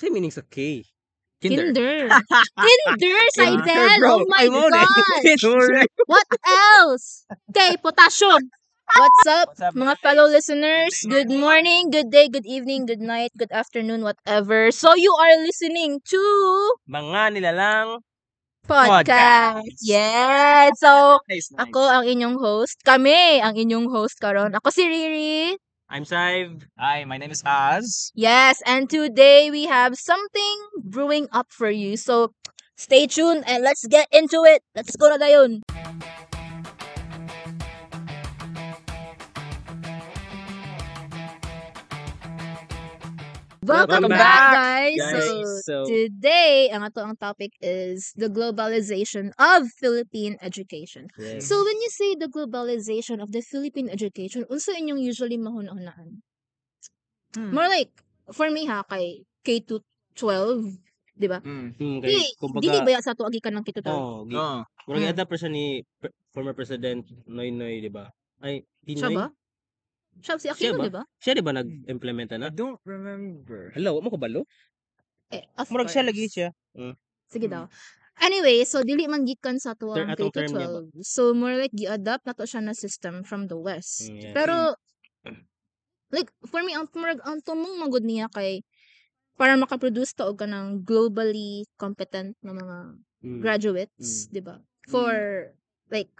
Say meaning sa K. Kinder. Kinder, Seidel! bro. Oh my Ay, mo na. gosh! Sorry. What else? Okay, potassium. What's up, What's up, mga guys? fellow listeners? Good morning, good day, good evening, good night, good afternoon, whatever. So you are listening to Mga nilalang podcast. Yes. So Nice. ako ang inyong host. Kami ang inyong host karon. Ako si Riri. I'm Sive. Hi, my name is Az. Yes, and today we have something brewing up for you. So stay tuned and let's get into it. Let's go na dayon. Welcome Welcome back, back, guys. guys. So, So- today, ang topic is the globalization of Philippine education. Yes. So, when you say the globalization of the Philippine education, unsa inyong usually mahuna-hunaan? More like, for me ha, kay K to 12, di ba? Okay. Dili ba ya sa tuagi ka ng K to 12? Oh, Oh, Murag Mm. adapt pa siya ni former President Noynoy, di ba? Ay, Siya Tinoy? ba? Siya si Siya Aquino, ba? di ba? Siya di ba nag-implementa I na? don't remember. Hello, mo ko balo? Murag siya lagi siya. Sige daw. Anyway, so dili man gikan sa tuwang K atong to term niya 12. So more like gi-adapt na to siya na system from the West. Yes. Pero like for me ang murag ang tumong magud niya kay para makaproduce ta og kanang globally competent na mga graduates, di ba? For like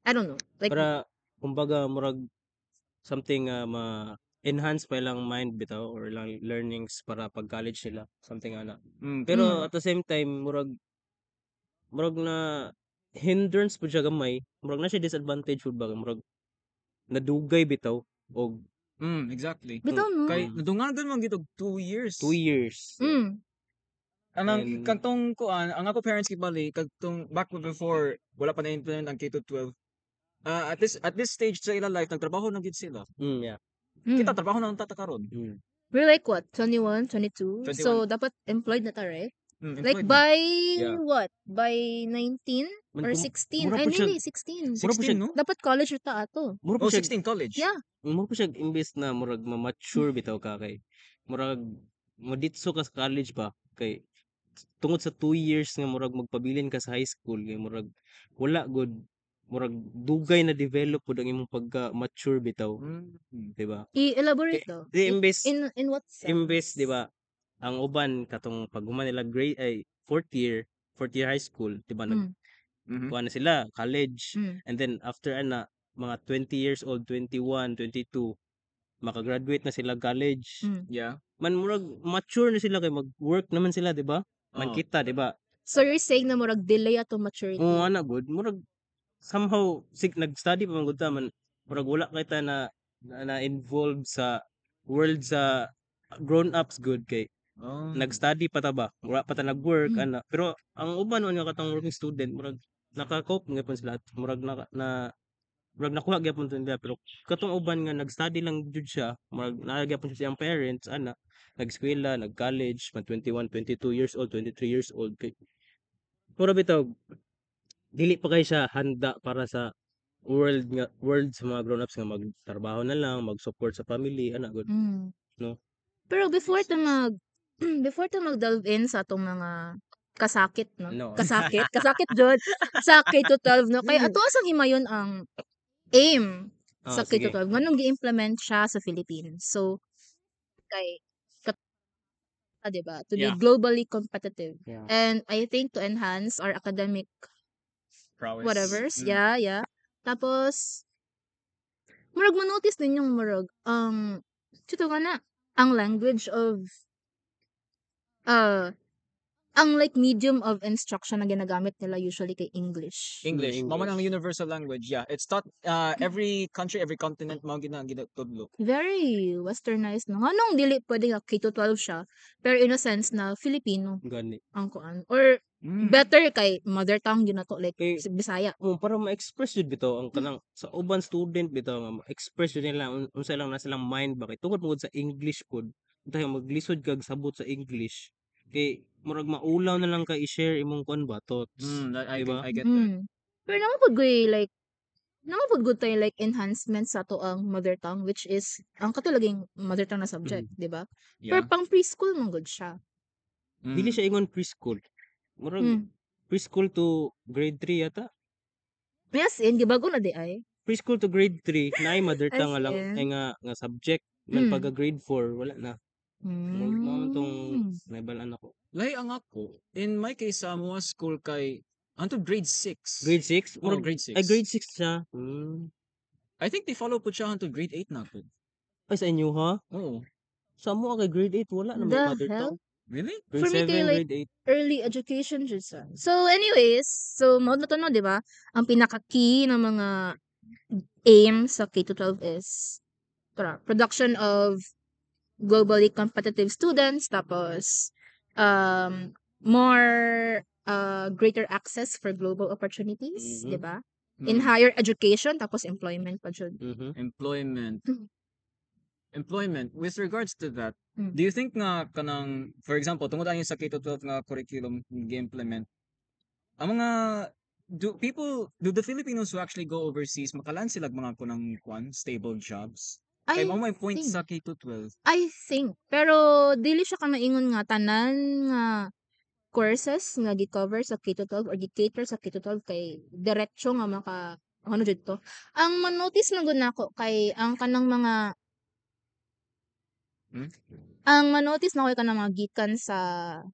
I don't know, like Para kumbaga murag something ma-enhance pa ilang mind bitaw or ilang learnings para pag college sila, something ana. Pero at the same time murag na hindrance pud siya gamay, murag na siya disadvantage pud ba murag nadugay bitaw og Exactly. bitaw no. Kay nadungagan man gito 2 years. 2 years. Mm. Anang And- kagtong kuan, ang ako parents kibali kagtong back before wala pa na implement ang K to 12. At this stage sa ila life nagtrabaho na gid sila. Yeah. Mm. Kita trabaho na tata karon. We're like what? 21, 22? 21. So dapat employed na ta, right? Like Employed na. by Yeah. what? By 19 Man, or kung- 16? mura Ay, po siya- nearly 16. Mura po 16 siya- no? Dapat college ta ato. Mura Oh, po siya 16 college. Yeah. mo po siya imbes na murag ma-mature bitaw ka kay murag moditso ka sa college ba kay tungod sa 2 years nga murag magpabilin ka sa high school kay murag wala good murag dugay na develop pud ang imong pagka mature bitaw, di ba? I-elaborate daw. Di imbes In what sense? imbes di ba ang uban katong pag human nila grade ay fourth year high school, di ba? Kuha na sila college. Mm. And then after ana mga 20 years old, 21, 22, makagraduate na sila college. Mm. Yeah. Man murag mature na sila kay mag-work naman sila, di ba? Man Oo. kita, di ba? So you're saying na murag delay ato maturity. Oo, ana good. Murag somehow nag-study pa man gud ta man murag wala kay ta na involved sa world sa grown-ups good kay nag-study pa ta ba? Wala pa ta nag-work ana. Pero ang uban nga katong working student murag naka-cope gyapon sila. Murag murag nakuha gyapon to nila pero katong uban nga nag-study lang jud siya, murag naa gyapon siya siyang parents ana, nag-eskwela, nag-college, man 21, 22 years old, 23 years old kay mura bitaw dili pa kay siya handa para sa world sa mga grown-ups nga magtrabaho na lang, mag-support sa family ana good. Mm. No? Pero before ta mag-delve in sa atong mga kasakit, no? No. Kasakit jud sa K to 12, no? Kay ato asang himayon ang aim sa K to Sige. 12. Nganong gi-implement siya sa Philippines. So kay diba? To be Yeah. globally competitive. Yeah. And I think to enhance our academic Prowess. whatevers. Yeah. Tapos murag manotice ninyong murag chito nga na ang language of ang like medium of instruction na ginagamit nila usually kay English. English. English. Mao man ang universal language. Yeah. It's taught every country, every continent mao ginatudlo. Very westernized no. Anong dili pwede nga K to 12 siya pero in a sense na Filipino Gani. ang kuan or better kay mother tongue yun na to like Kay- Bisaya. Para ma-express jud bitaw ang kanang sa uban student bitaw nga ma-express jud nila unsa lang na silang mind ba kay tungod mo sa English pod tayo maglisod kag sabot sa English kay murag maulaw na lang ka i-share imong kon ba thoughts. Diba? I get that. Pero naman pud goy like naman pud good tayo like enhancement sa to ang mother tongue which is ang katulaging mother tongue na subject, di ba? Pero Yeah. pang preschool man good siya. Dili siya ingon preschool. Murag Mm. preschool to grade 3 yata. Yes, gibago na di ay. Preschool to grade 3 naay mother As tongue nga lang in. ay nga subject. Man Mm. pagka grade 4 wala na. Murag naman tong Mm. naibalaan ako. Lahi ang ako. In my case, sa mga school kay until grade 6. Grade 6? Oh, grade 6. Ay grade 6 siya. I think they follow po siya until grade 8 na po. Ay sa inyo ha? Oo. Sa mo kay grade 8 wala na may The mother hell? tongue. Really? For Grade me kay 7, like grade 8. early education jud sa. So anyways, so mao na to no, di ba? Ang pinaka-key ng mga aim sa K-12 is production of globally competitive students, tapos more greater access for global opportunities, Mhm. di ba? In higher education, tapos employment pa jud. Employment. Employment. With regards to that, Mm. do you think nga kanang, for example, tungod ani sa K-12 nga curriculum gi-implement, ang mga do the Filipinos who actually go overseas makalan sila mga kunang stable jobs? Kay mo may point think. sa K-12. I think. Pero dili siya ka maingon nga tanan nga courses nga gi-cover sa K-12 or gi-cater sa K-12 kay diretso nga ano jud to. Ang manotice na gud nako kay ang kanang mga ang manotice na ko kanang mga gikan sa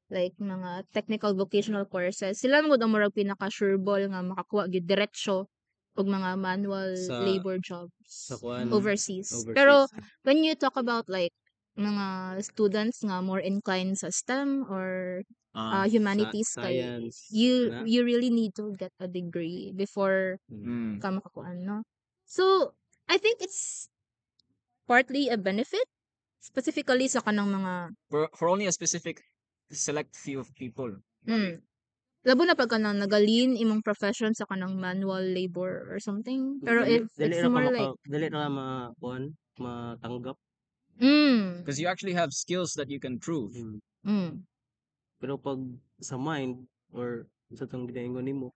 like mga technical vocational courses. Sila mo ang murag pinaka-sureball nga makakuha gyud diretso og mga manual Sa labor jobs sa kuan overseas. Pero overseas. when you talk about like mga students nga more inclined sa STEM or humanities kay Science. you na. you really need to get a degree before ka makakuan, no? So, I think it's partly a benefit specifically sa kanang mga For only a specific select few of people. labo na pag kanang nagalin imong profession sa kanang manual labor or something. Pero if dili it's ra ka more like dili ra kuan matanggap. Because you actually have skills that you can prove. Pero pag sa mind or sa tong ginaingon nimo,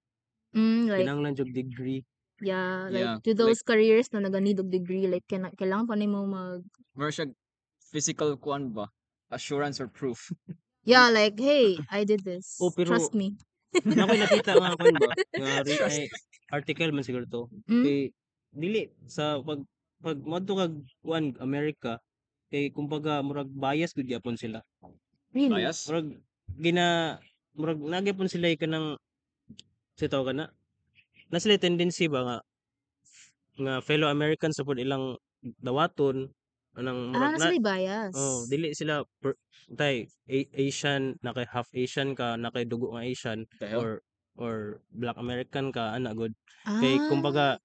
like kinahanglan jud degree. yeah, like Yeah, to those careers na naganid og degree, like kailangan pa nimo More siya physical kuan ba? Assurance or proof. yeah, like hey, I did this. Oh, pero Trust me. nakoy nakita nga kuan ba nga ay article man siguro to. Kay dili sa pag modto kag kuan America kay kumbaga murag bias gud gyapon sila. Really? Bias? Murag nagyapon sila kanang sitaw kana. Na sila tendency ba nga fellow Americans sa pud ilang dawaton anang murag Nasa may bias. dili sila Asian na kay half Asian ka na kay dugo nga Asian The hell? or Black American ka ana good kay kumbaga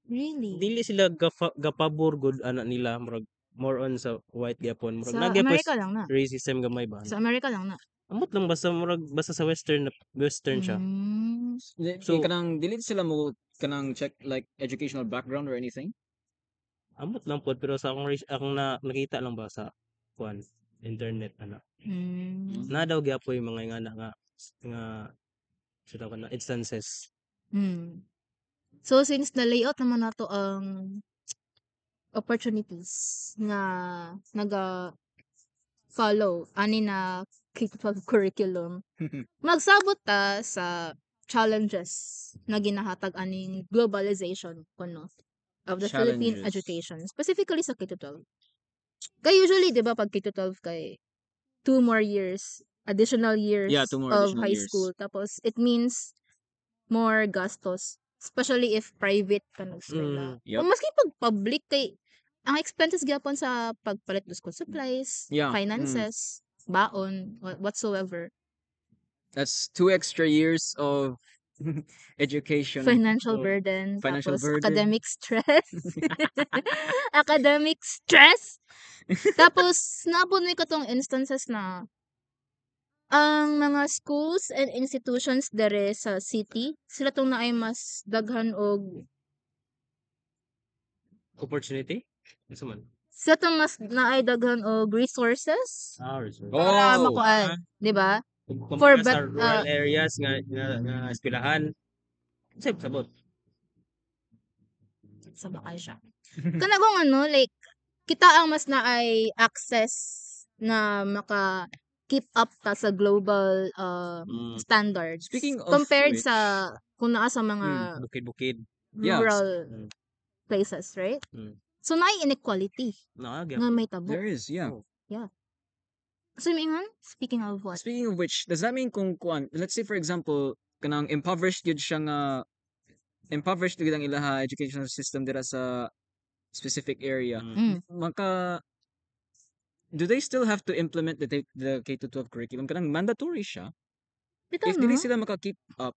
really? dili sila gapabor good ana nila murag more on sa white gyapon murag Sa nagyapon Amerika lang na. racism gamay ba Sa Amerika lang na. amot lang basta sa western siya So, kanang dili sila mo kanang check like educational background or anything? amot lang pod pero sa akong nakita lang ba sa kuan internet ana na daw gyapoy mga nga sila ka na instances. So since na layout naman nato ang opportunities nga naga follow ani na K-12 curriculum, magsabot ta sa challenges na ginahatag aning globalization kuno of the Philippine Challenges. education, specifically sa K-12. Kay usually 'di ba pag K-12 kay 2 more years, additional years Yeah, 2 more of additional high years. school, tapos it means more gastos, especially if private ka nag-eskwela. Yep. O maski pag public kay ang expenses gyapon sa pagpalit ng school supplies, Yeah. finances, baon, whatsoever. That's 2 extra years of education. Financial Oh, burden, financial tapos burden. academic stress. Academic stress. Tapos naabot na katong instances na ang mga schools and institutions dere sa city, sila tong naay mas daghan og Opportunity? Ano man? sila tong mas naay daghan og resources Research. para Oh. makuan, di ba? For For sa but rural areas nga eskwelahan. Sabot. sa bakay siya. Kana kung ano, like kita ang mas naay access na keep up ka sa global standards Speaking of compared which, sa kung naa sa mga Bukid-bukid. Yeah. rural Mm. places, right? Mm. So naay inequality Naagya. nga may tabo. there is, yeah. Oh. So mingon, speaking of what? Speaking of which, does that mean kung let's say for example, kanang impoverished yun siya nga, impoverished yun ang ilaha educational system dira sa specific area. Mm. Do they still have to implement the K-12 curriculum? Kanang mandatory siya. Bitaw If dili no? sila maka-keep up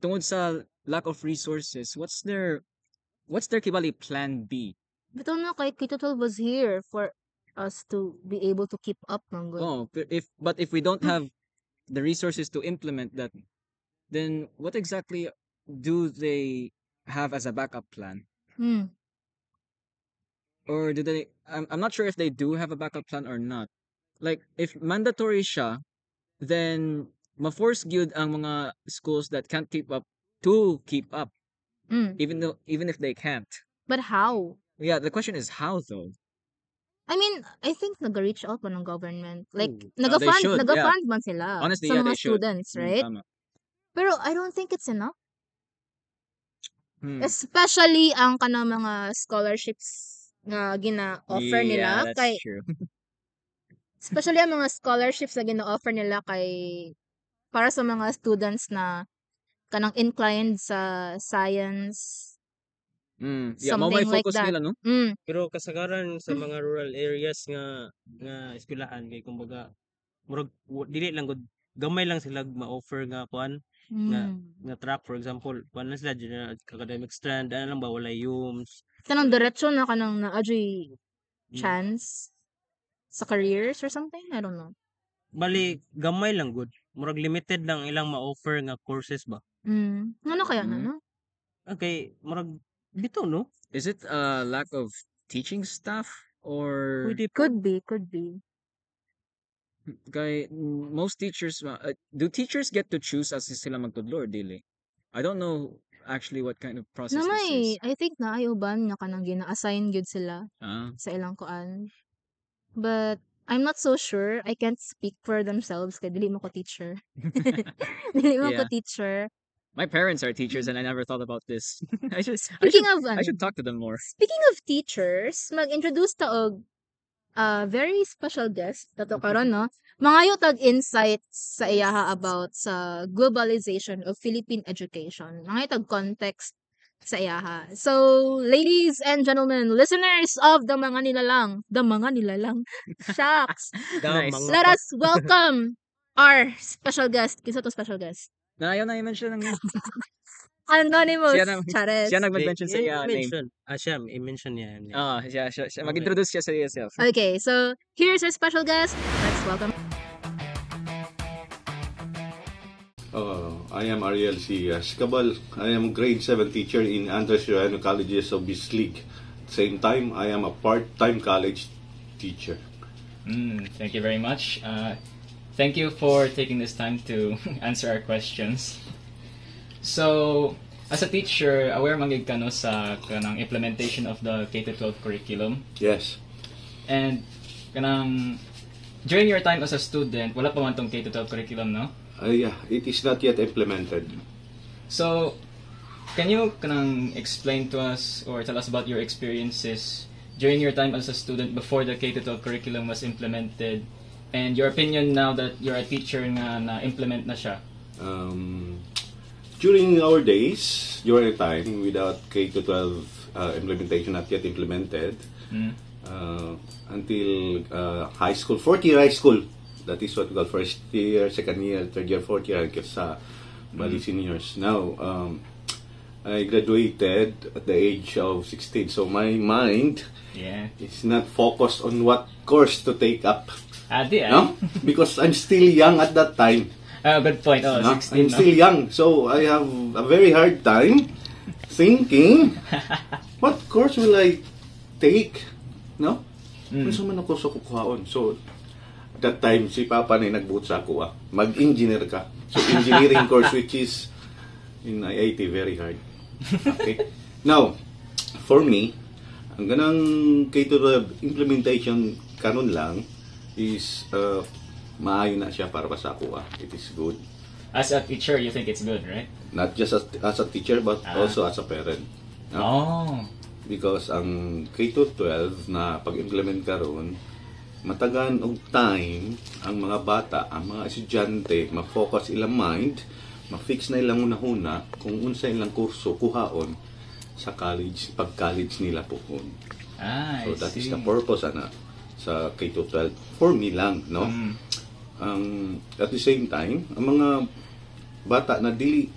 tungod sa lack of resources, what's their kibali plan B? Bitaw no, kay K-12 was here for us to be able to keep up ng good. Oh, but if we don't have the resources to implement that, then what exactly do they have as a backup plan? Mm. Or do they? I'm not sure if they do have a backup plan or not. Like if mandatory siya, then ma-force gyud ang mga schools that can't keep up to keep up, Mm. even if they can't. But how? Yeah, the question is how though. I mean, I think nag-reach out pa ng government. Like, Ooh. They should, yeah. nag-fund man sila Honestly, sa yeah, mga they should. students, right? Tama. Pero I don't think it's enough. Hmm. Especially ang kanang mga scholarships nga gina-offer Yeah, nila that's kay true. especially ang mga scholarships na gina-offer nila kay para sa mga students na kanang inclined sa science, Yeah, mo may something like focus that. nila, no? Pero kasagaran sa mga rural areas nga eskwelahan kay kumbaga murag dili lang gud gamay lang sila ma-offer nga kuan nga track, for example kuan na sila general academic strand ano lang ba walay UMS. Kanang diretso na kanang na-adjy Mm. chance sa careers or something, I don't know. Bali gamay lang gud murag limited lang ilang ma-offer nga courses ba. Ano kaya na, Mm. no? Okay, murag bito no. Is it a lack of teaching staff or Pwede po. Could be. kay most teachers do teachers get to choose as sila magtudlo or dili? I don't know actually what kind of process this Namay, is. I think na ay uban nga kanang gina-assign gyud sila Ah, sa ilang kuan. But I'm not so sure. I can't speak for themselves kay dili mo ko teacher. Dili mo ko Yeah. teacher. my parents are teachers and I never thought about this. Speaking of I should talk to them more. Speaking of teachers, mag-introduce ta og very special guest dato karon no. Mangayo tag insights sa iyaha about sa globalization of Philippine education. Mangayo tag context sa iyaha. So, ladies and gentlemen, listeners of the mga nilalang, shucks. Nice. Mga Let us welcome our special guest. Kinsa to special guest? Na ayaw na i-mention ng Anonymous. Chares. siya nag-mention sa iya name. i-mention. Siya i-mention niya. Siya Okay. mag-introduce siya sa yourself. Okay, so here's our special guest. Let's welcome. I am Ariel C. Escabal. I am grade 7 teacher in Andres Lloreno Colleges of Bislig. Same time, I am a part-time college teacher. Thank you very much. Thank you for taking this time to answer our questions. So, as a teacher, aware man gid ka no sa kanang implementation of the K-12 curriculum. Yes. And kanang during your time as a student, wala pa man tong K-12 curriculum, no? Yeah, it is not yet implemented. So, can you kanang explain to us or tell us about your experiences during your time as a student before the K-12 curriculum was implemented, and your opinion now that you're a teacher nga na-implement na siya? During our days, during a time without K-12 implementation not yet implemented, until high school, fourth year high school, that is what we call first year, second year, third year, fourth year, sa Bali seniors. Now, I graduated at the age of 16, so my mind is not focused on what course to take up. No? Because I'm still young at that time. Good point. Oh, No? 16. I'm still young, so I have a very hard time thinking, what course will I take? No? Unsa man ako sa kukuhaon. So, at that time, si Papa na nagbuot sa ako, mag-engineer ka. So, engineering course, which is in IIT, very hard. Okay? Now, for me, ang ganang K-12 implementation kanon lang is maayo na siya para sa ako. It is good. As a teacher, you think it's good, right? Not just as a teacher, but also as a parent. No? Oh. Because ang K-12 na pag-implement karon, matagan og time ang mga bata, ang mga estudyante, ma-focus ilang mind, ma-fix na ilang una-una kung unsa ilang kurso kuhaon sa college, pag-college nila pohon. So that is the purpose sa K-12 for me lang, no? At the same time, ang mga bata na dili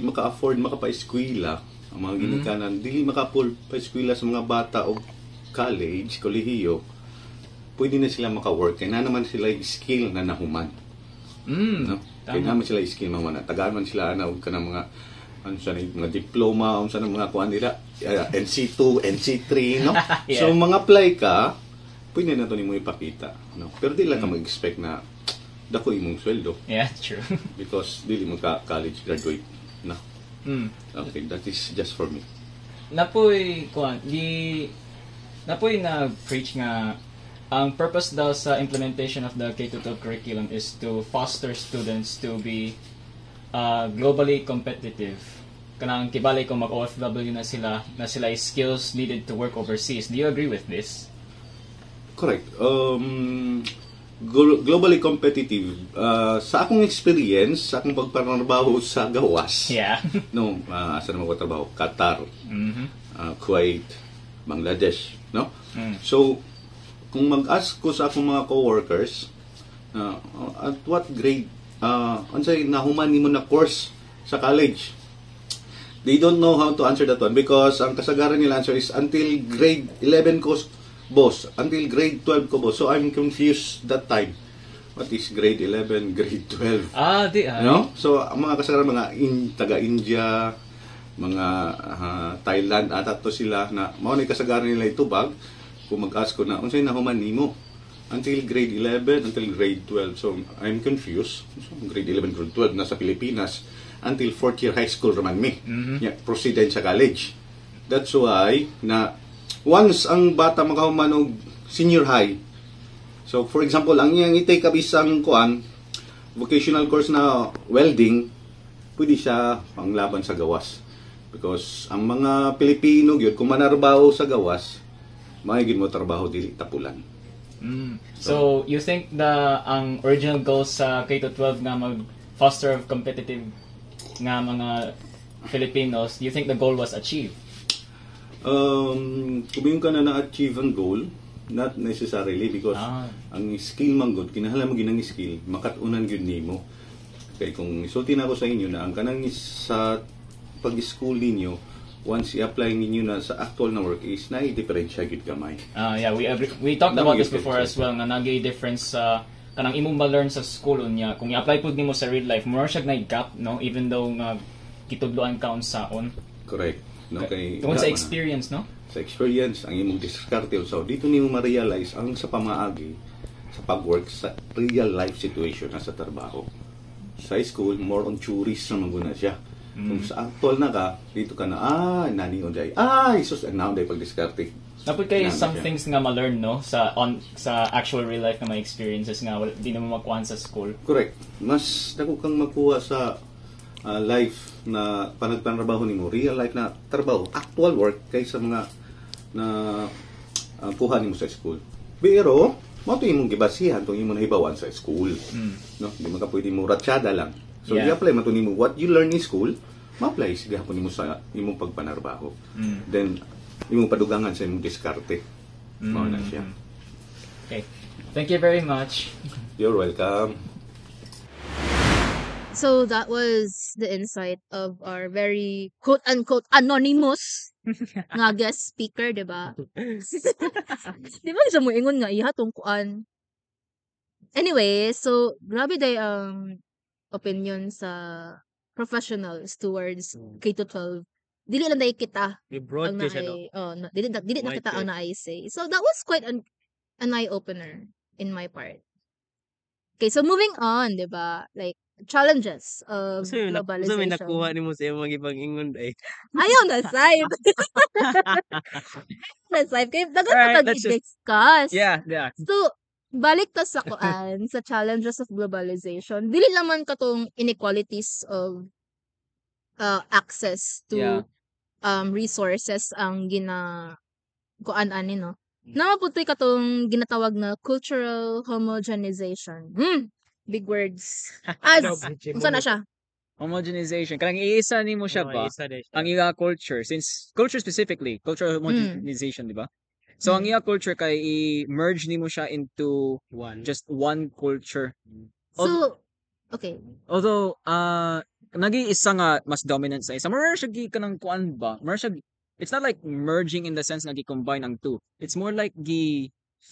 maka-afford makapa-eskwela, ang mga ginikanan dili maka-afford pa-eskwela sa mga bata o college, kolehiyo, pwede na sila maka-work kaya na naman sila skill na nahuman. No? Kaya naman sila skill man tagaan man sila og kanang mga mga diploma sa mga kuan nila, NC2, NC3, no? Yeah. So mga-apply ka, pwede na to nimo ipakita, no? Pero di lang ka mag-expect na dako imong sweldo. Yeah, true. Because dili mo ka college graduate na. Okay, that is just for me. Napoy na preach nga ang purpose daw sa implementation of the K-12 curriculum is to foster students to be globally competitive. Kanang kibali kung mag-OFW na sila is skills needed to work overseas. Do you agree with this? Correct. Globally competitive. Sa akong experience, sa akong pagpatrabaho sa gawas, no, asa naman ko trabaho? Qatar, Kuwait, Bangladesh, no? So, kung mag-ask ko sa akong mga co-workers, at what grade, unsay nahuman nimo na course sa college? They don't know how to answer that one because ang kasagaran nila answer is until grade 11 ko, boss. Until grade 12 ko, boss. So, I'm confused that time. What is grade 11, grade 12? No? So, ang mga kasagaran, mga taga-India, mga Thailand, ata to sila na mao ni kasagaran nila itubag. Kung mag-ask ko na, unsay nahuman nimo? Until grade 11, until grade 12. So, I'm confused. So, grade 11, grade 12, nasa Pilipinas. Until 4th year high school raman mi. Proceed sa college. That's why, na once ang bata makahuman og senior high, so, for example, ang iyang i-take up isang vocational course na welding, pwede siya panglaban sa gawas. Because ang mga Pilipino, yun, kung manarbaho sa gawas, mahigit mo trabaho dili tapulan. So you think ang original goal sa K-12 nga mag-foster of competitive nga mga Filipinos, do you think the goal was achieved? Kung yung ka na-achieve ang goal, not necessarily because ang skill man good, kinahanglan mo ginang skill, makatunan gyud nimo. Kaya kung isulti na ako sa inyo na ang kanang sa pag-school ninyo, once i-apply ninyo na sa actual na work is na-differentiate gid gamay. We talked about this before as well nga nagay difference sa kanang imong ma-learn sa school unya kung i-apply pud nimo sa real life more siya na gap, no, even though nga kitudloan ka unsaon. Correct, no? Kay tungod sa experience, no? Sa experience ang imong diskarte so dito nimo ma-realize ang sa pamaagi sa pag-work sa real life situation na sa trabaho. Sa school more on tourist na maguna siya. Kung sa actual na ka, dito ka na, nani on day. Isus, and now day pag-diskarte. Napod kayo some things nga ma-learn, no? Sa actual real life na mga experiences nga, di na mo makuha sa school. Correct. Mas dako kang makuha sa life na panagtrabaho nimo, real life na trabaho, actual work kaysa mga na kuha nimo sa school. Pero, mo to imong gibasihan tong imong nahibawan sa school. No, di man ka pwede mo ratsyada lang. So, i-apply man to nimo what you learn in school, ma-apply sige hapon nimo sa imong pagpanarbaho. Then imong padugangan sa imong diskarte. Mao na siya. Okay. Thank you very much. You're welcome. So that was the insight of our very quote-unquote anonymous nga guest speaker, diba? Di ba isa mo ingon nga iha tong kuan? Anyway, so grabe day ang opinion sa professionals towards K-12. Dili lang dahil kita broad ang siya, no? dili na kita ang na-say. So that was quite an eye-opener in my part. Okay, so moving on, di ba? Like, challenges of globalization. So may nakuha ni mo sa iyong mga ibang ingon eh. Ayaw na, Saib. Kaya dagat Alright, pa let's just- discuss. Yeah. So, balik ta sa kuan sa challenges of globalization. Dili naman katong inequalities of access Yeah. to resources ang kuan ani no. Namaputoy katong ginatawag na cultural homogenization. Big words. As unsa na siya? Homogenization. Kanang iisa nimo siya ba? Ang iya culture, since culture specifically, cultural homogenization, di ba? So ang iya culture kay i-merge nimo siya into just one culture. So, okay. Although nag-iisa nga mas dominant sa isa. Mara siya gi kanang kuan ba? Mara siya, it's not like merging in the sense na gi-combine ang two. It's more like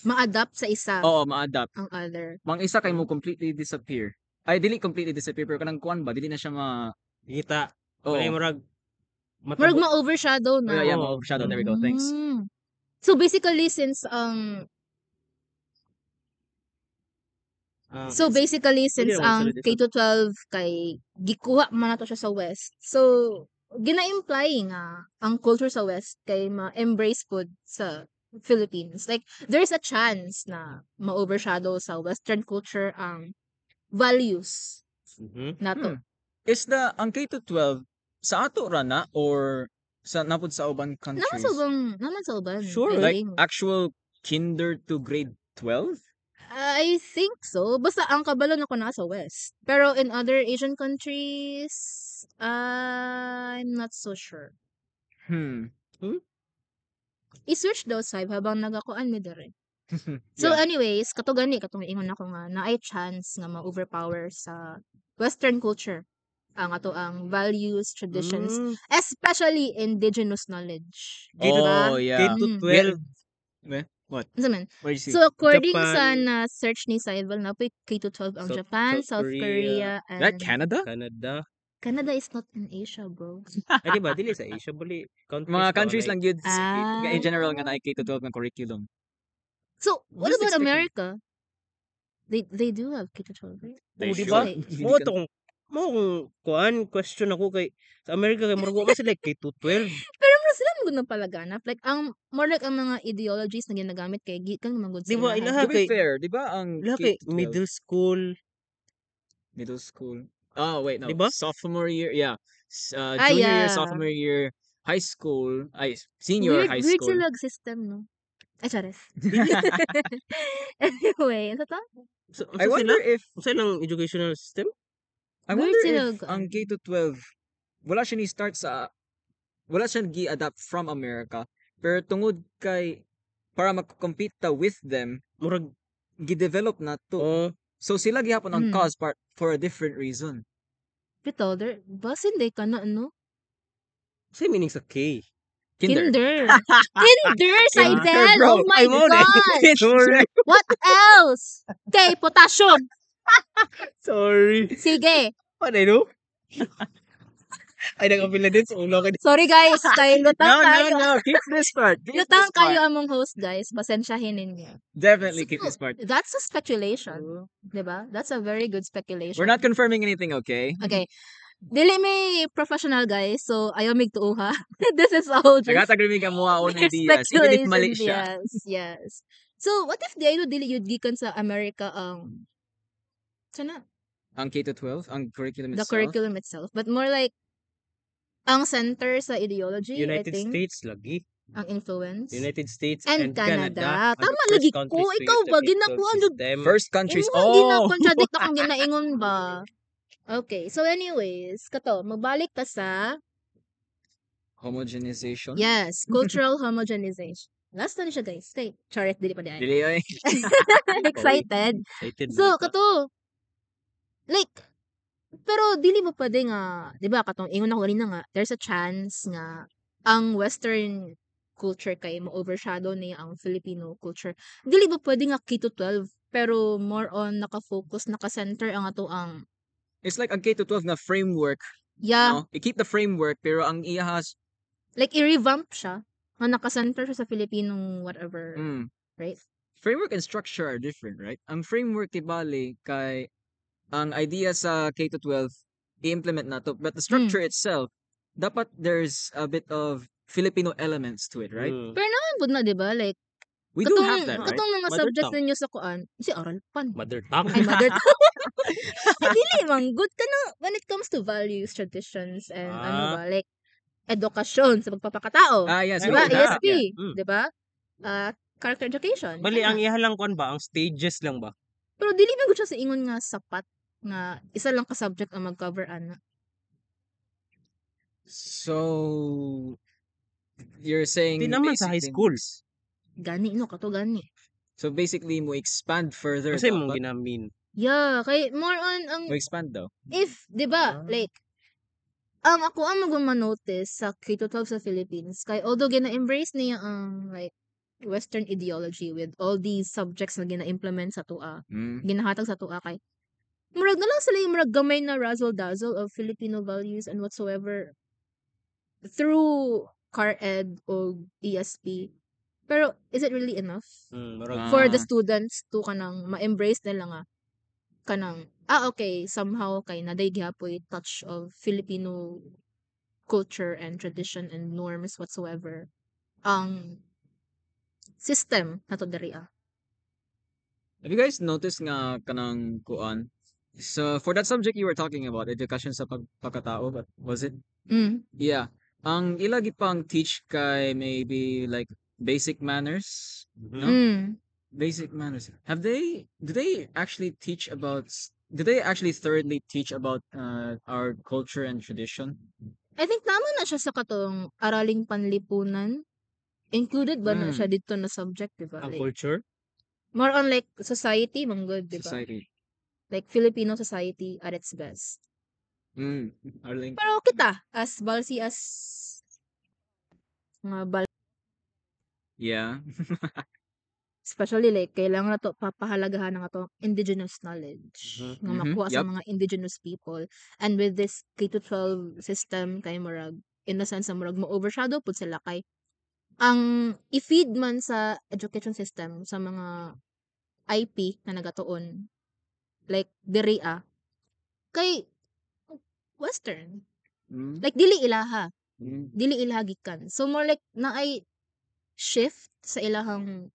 Ma-adapt sa isa ma-adapt. ang other. Mang isa kay mo completely disappear. Ay dili completely disappear pero kanang kuan ba dili na siya Kita. Oo. Wala murag Murag ma-overshadow na. Yeah, ma-overshadow. There we go. Thanks. So basically since Hindi naman ang sila dito. K-12 kay gikuha man nato siya sa West. So gina-imply nga ang culture sa West kay ma-embrace pod sa Philippines. Like there's a chance na ma-overshadow sa Western culture ang values nato. Is ang K-12 sa ato ra na or sa napod sa uban countries? Naman sa uban. Sure. I Like think. actual kinder to grade 12? I think so. Basta ang kabalo na ko na sa West. Pero in other Asian countries, I'm not so sure. I-search daw side habang nagakuan mi dere. So anyways, katong ingon ako nga na ay chance nga ma-overpower sa Western culture ang values, traditions, especially indigenous knowledge. Oh, yeah. K-12. What? Ano man? What did you see? So according Japan. sa na search ni Saival na po K-12 ang Japan, South Korea, and That Canada? Canada is not in Asia, bro. Ay, di ba? Dili sa Asia, bali. Mga countries lang yun Ah. in general nga na K-12 ng curriculum. So, what Just about expecting. America? They do have K-12, right? They Oo, di should. ba? Hindi Mo to kung question ako kay sa Amerika kay murag wa sila K-12. Pero mo sila magud na palaganap. Like, more like ang mga ideologies na ginagamit kay gikan magud Di ba, sila. ilaha To be kay fair, di ba ang ilaha kay K-12 middle school. middle school? Oh, wait, no. Di ba? Sophomore year, yeah. Junior year, yeah. sophomore year, high school, senior high Weird school. sila system, no? Ay, chares. Anyway, ano to? I wonder if Sa ilang educational system? I Weird wonder sila if ang K-12 wala siya ni-start wala siya gi-adapt from America pero tungod kay para mag-compete ta with them Murag gi-develop na to. oh, So sila gihapon ang cause part for a different reason. Pito, basin day ka na, ano? say meaning sa K. Kinder. Kinder, Seidel! bro. Oh my I'm on it. God! Sorry. What else? Okay, potassium. Sorry. Sige. What I know? Ay, nagapila din sa ulo ko. Sorry guys, kay lutang kayo. No. Keep this part. Keep Lutang this part. kayo among host guys. Pasensyahin ninyo. Definitely keep So, this part. That's a speculation. Diba? That's a very good speculation. We're not confirming anything, okay? Okay. Dili may professional guys, so ayaw mig tuo ha. This is all just Nagatagrimig ang mga own ideas, even if mali siya. Yes. So, what if di ayo dili yun gikan sa America sana Ang K-12, ang curriculum the itself. curriculum itself, but more like ang center sa ideology, United I think, States lagi. ang influence. United States And Canada. are the Tama first lagi countries ko. to Ikaw use the ba? K-12 Ginakuha ang system. First countries. Ingon, di na Oh! contradict akong ginaingon ba? Okay, so anyways, kato, magbalik ka sa, Homogenization. yes, cultural homogenization. Last na siya guys. Stay. Charet, dili pa di ay. Dili ay. Excited. Excited So, ba ka? kato, like, pero dili mo pwede nga, di ba, katong ingon ako ganina nga, there's a chance nga, ang Western culture kay mo-overshadow niya ang Filipino culture. Dili ba pwede nga K-12, pero more on naka-focus, naka-center ang ato ang, It's like ang K-12 na framework. yeah, No? I-keep the framework, pero ang iya has, like i-revamp siya, nga naka-center siya sa Filipinong whatever, right? framework and structure are different, right? Ang framework tibali kay ang idea sa K-12 i-implement na to, but the structure itself, dapat there's a bit of Filipino elements to it, right? Mm. Pero naman po na, di ba? Like, We do have that, right? Katong mga Mother subjects tongue. ninyo sa kuan, si oral pan. Mother tongue. Ay, mother tongue. Ay, dili man good ka na when it comes to values, traditions, and ano Ah. ba, like, edukasyon sa pagpapakatao. Yes, Ay, we Diba? do that. ESP. Yeah. Mm. Diba? Character education. Bali, ang kana. iha lang kuan ba? Ang stages lang ba? Pero dili man gud siya sa ingon nga sapat nga isa lang ka subject ang mag-cover ana. So, you're saying Di naman sa high basically- school. Gani no kato gani. So basically, mo expand further. Kasi mong dapat. ginamin. Yeah, kay more on ang Mo expand daw. if 'di ba like ang ako ang magma-notice sa K-12 sa Philippines kay although gina-embrace niya ang like Western ideology with all these subjects na gina-implement sa tua, ginahatag sa tua kay murag na lang sila yung murag gamay na razzle-dazzle of Filipino values and whatsoever through CAR-Ed o ESP. Pero is it really enough Murag, for the Ah. students to kanang ma-embrace nila nga kanang okay somehow kay naday gihapoy touch of Filipino culture and tradition and norms whatsoever ang system nato diri Have you guys noticed nga kanang kuan? So for that subject you were talking about, education sa pagkatao, but was it? Mm. Yeah. Ang ila gipang teach kay maybe like basic manners. No? Mm. Basic manners. Do they actually teach about do they actually thoroughly teach about our culture and tradition? I think tama na siya sa katong araling panlipunan. Included ba na Mm. siya dito na subject, di ba? ang Like, culture. more on like society, manggod, di ba? Society. Like Filipino society at its best. Arling. Pero kita, as balsi as mga Yeah. especially like kailangan na to papahalagahan ng ato indigenous knowledge Mhm. nga Mhm. makuha sa Yup. mga indigenous people, and with this K-12 system kay murag in a sense na murag mo overshadow pud sila kay ang i-feed man sa education system sa mga IP na nagatuon like diri kay western like dili ilaha gikan, so more like na ay shift sa ilahang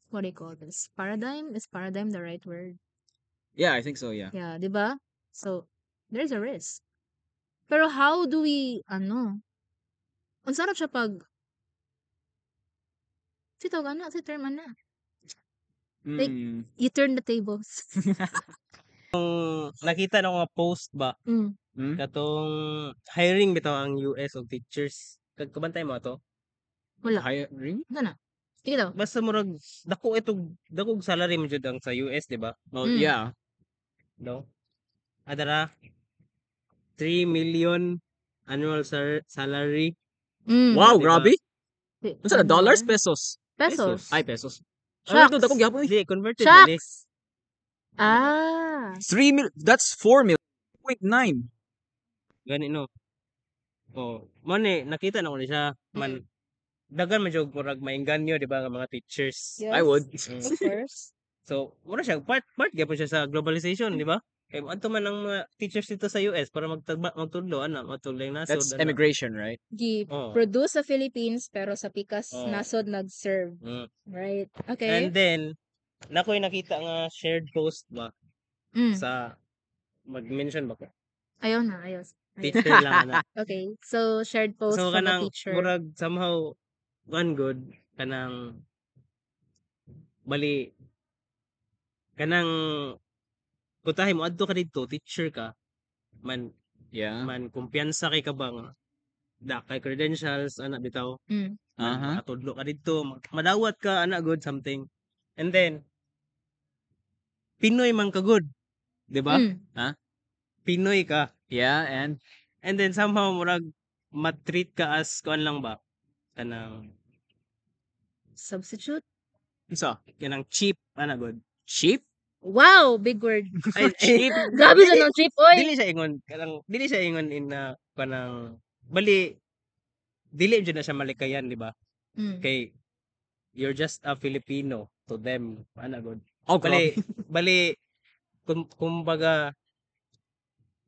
what do you call this? Paradigm? Is paradigm the right word? Yeah, I think so, yeah. Yeah, di ba? So, there's a risk. Pero how do we, ang sarap siya pag, si term ana. Like, you turn the tables. Nakita na ko nga post ba Mm. katong hiring bitaw ang US og teachers. Kabantay mo to? Wala. Hiring? Ito na. Sige daw. Basta murag dakog salary mo jud ang sa US, di ba? No, Mm. Yeah. no. Adara 3 million annual salary. Mm. Wow, Diba? grabe. Wait, Unsa na ano dollars, ba? pesos? Pesos. Ay, pesos. Shucks. Ano dako gyapon? Hindi converted na ni. Shucks. Ah. 3 mil. That's 4 mil. 0.9. Gani no. Oh, mo ni nakita na ko ni siya man dagan man jud murag maengganyo, di ba, nga mga teachers. Yes. I would. Of course. So, mura siya part gyapon siya sa globalization, di ba? Kay adto man ang mga teachers dito sa US para magtudlo ana, matulay nasod. That's immigration, right? Oh. Produce sa Philippines pero sa pikas Oh. nasod nag-serve. Right. Okay. And then nakoy nakita nga shared post ba Mm. sa mag-mention ba ko? Ayaw na, ayaw. Teacher lang ana. Okay. So, shared post So from a kanang teacher. murag somehow one good kanang bali kanang kutahi mo adto ka dito teacher ka man Yeah. kumpiyansa kay ka ba nga da kay credentials ana bitaw Mm. Aha. matudlo ka dito madawat ka ana good something, and then Pinoy man ka good, di ba? Mm. Pinoy ka, Yeah, and then somehow murag matreat ka as kuan lang ba kanang Substitute? kanang cheap ana good. cheap? Wow, big word. Ay, Cheap? Grabe sa ng trip, oy. dili siya ingon kanang dili siya ingon in na kanang bali dili jud na siya malikayan, di ba? Mm. Kay you're just a Filipino to them ana good. Oh, Bali kumbaga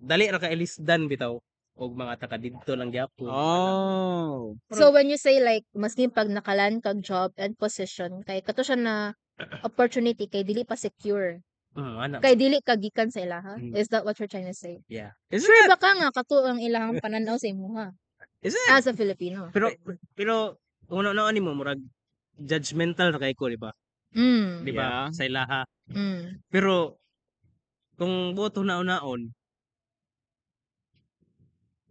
dali ra ka ilisdan bitaw og mga taga didto lang gyapon. Oh. So when you say like maski pag nakalan kag job and position kay kato siya na opportunity kay dili pa secure. Ana. Kay dili ka gikan sa ilaha. Mm. Is that what you're trying to say? Yeah. Isn't Sure that, ba ka nga kato ang ilahang pananaw sa imuha isn't that, as a Filipino? Pero una ani mo murag judgmental ra kay ko, di ba? Di ba? Yeah. Sa ilaha. Mm. Pero kung boto naon-naon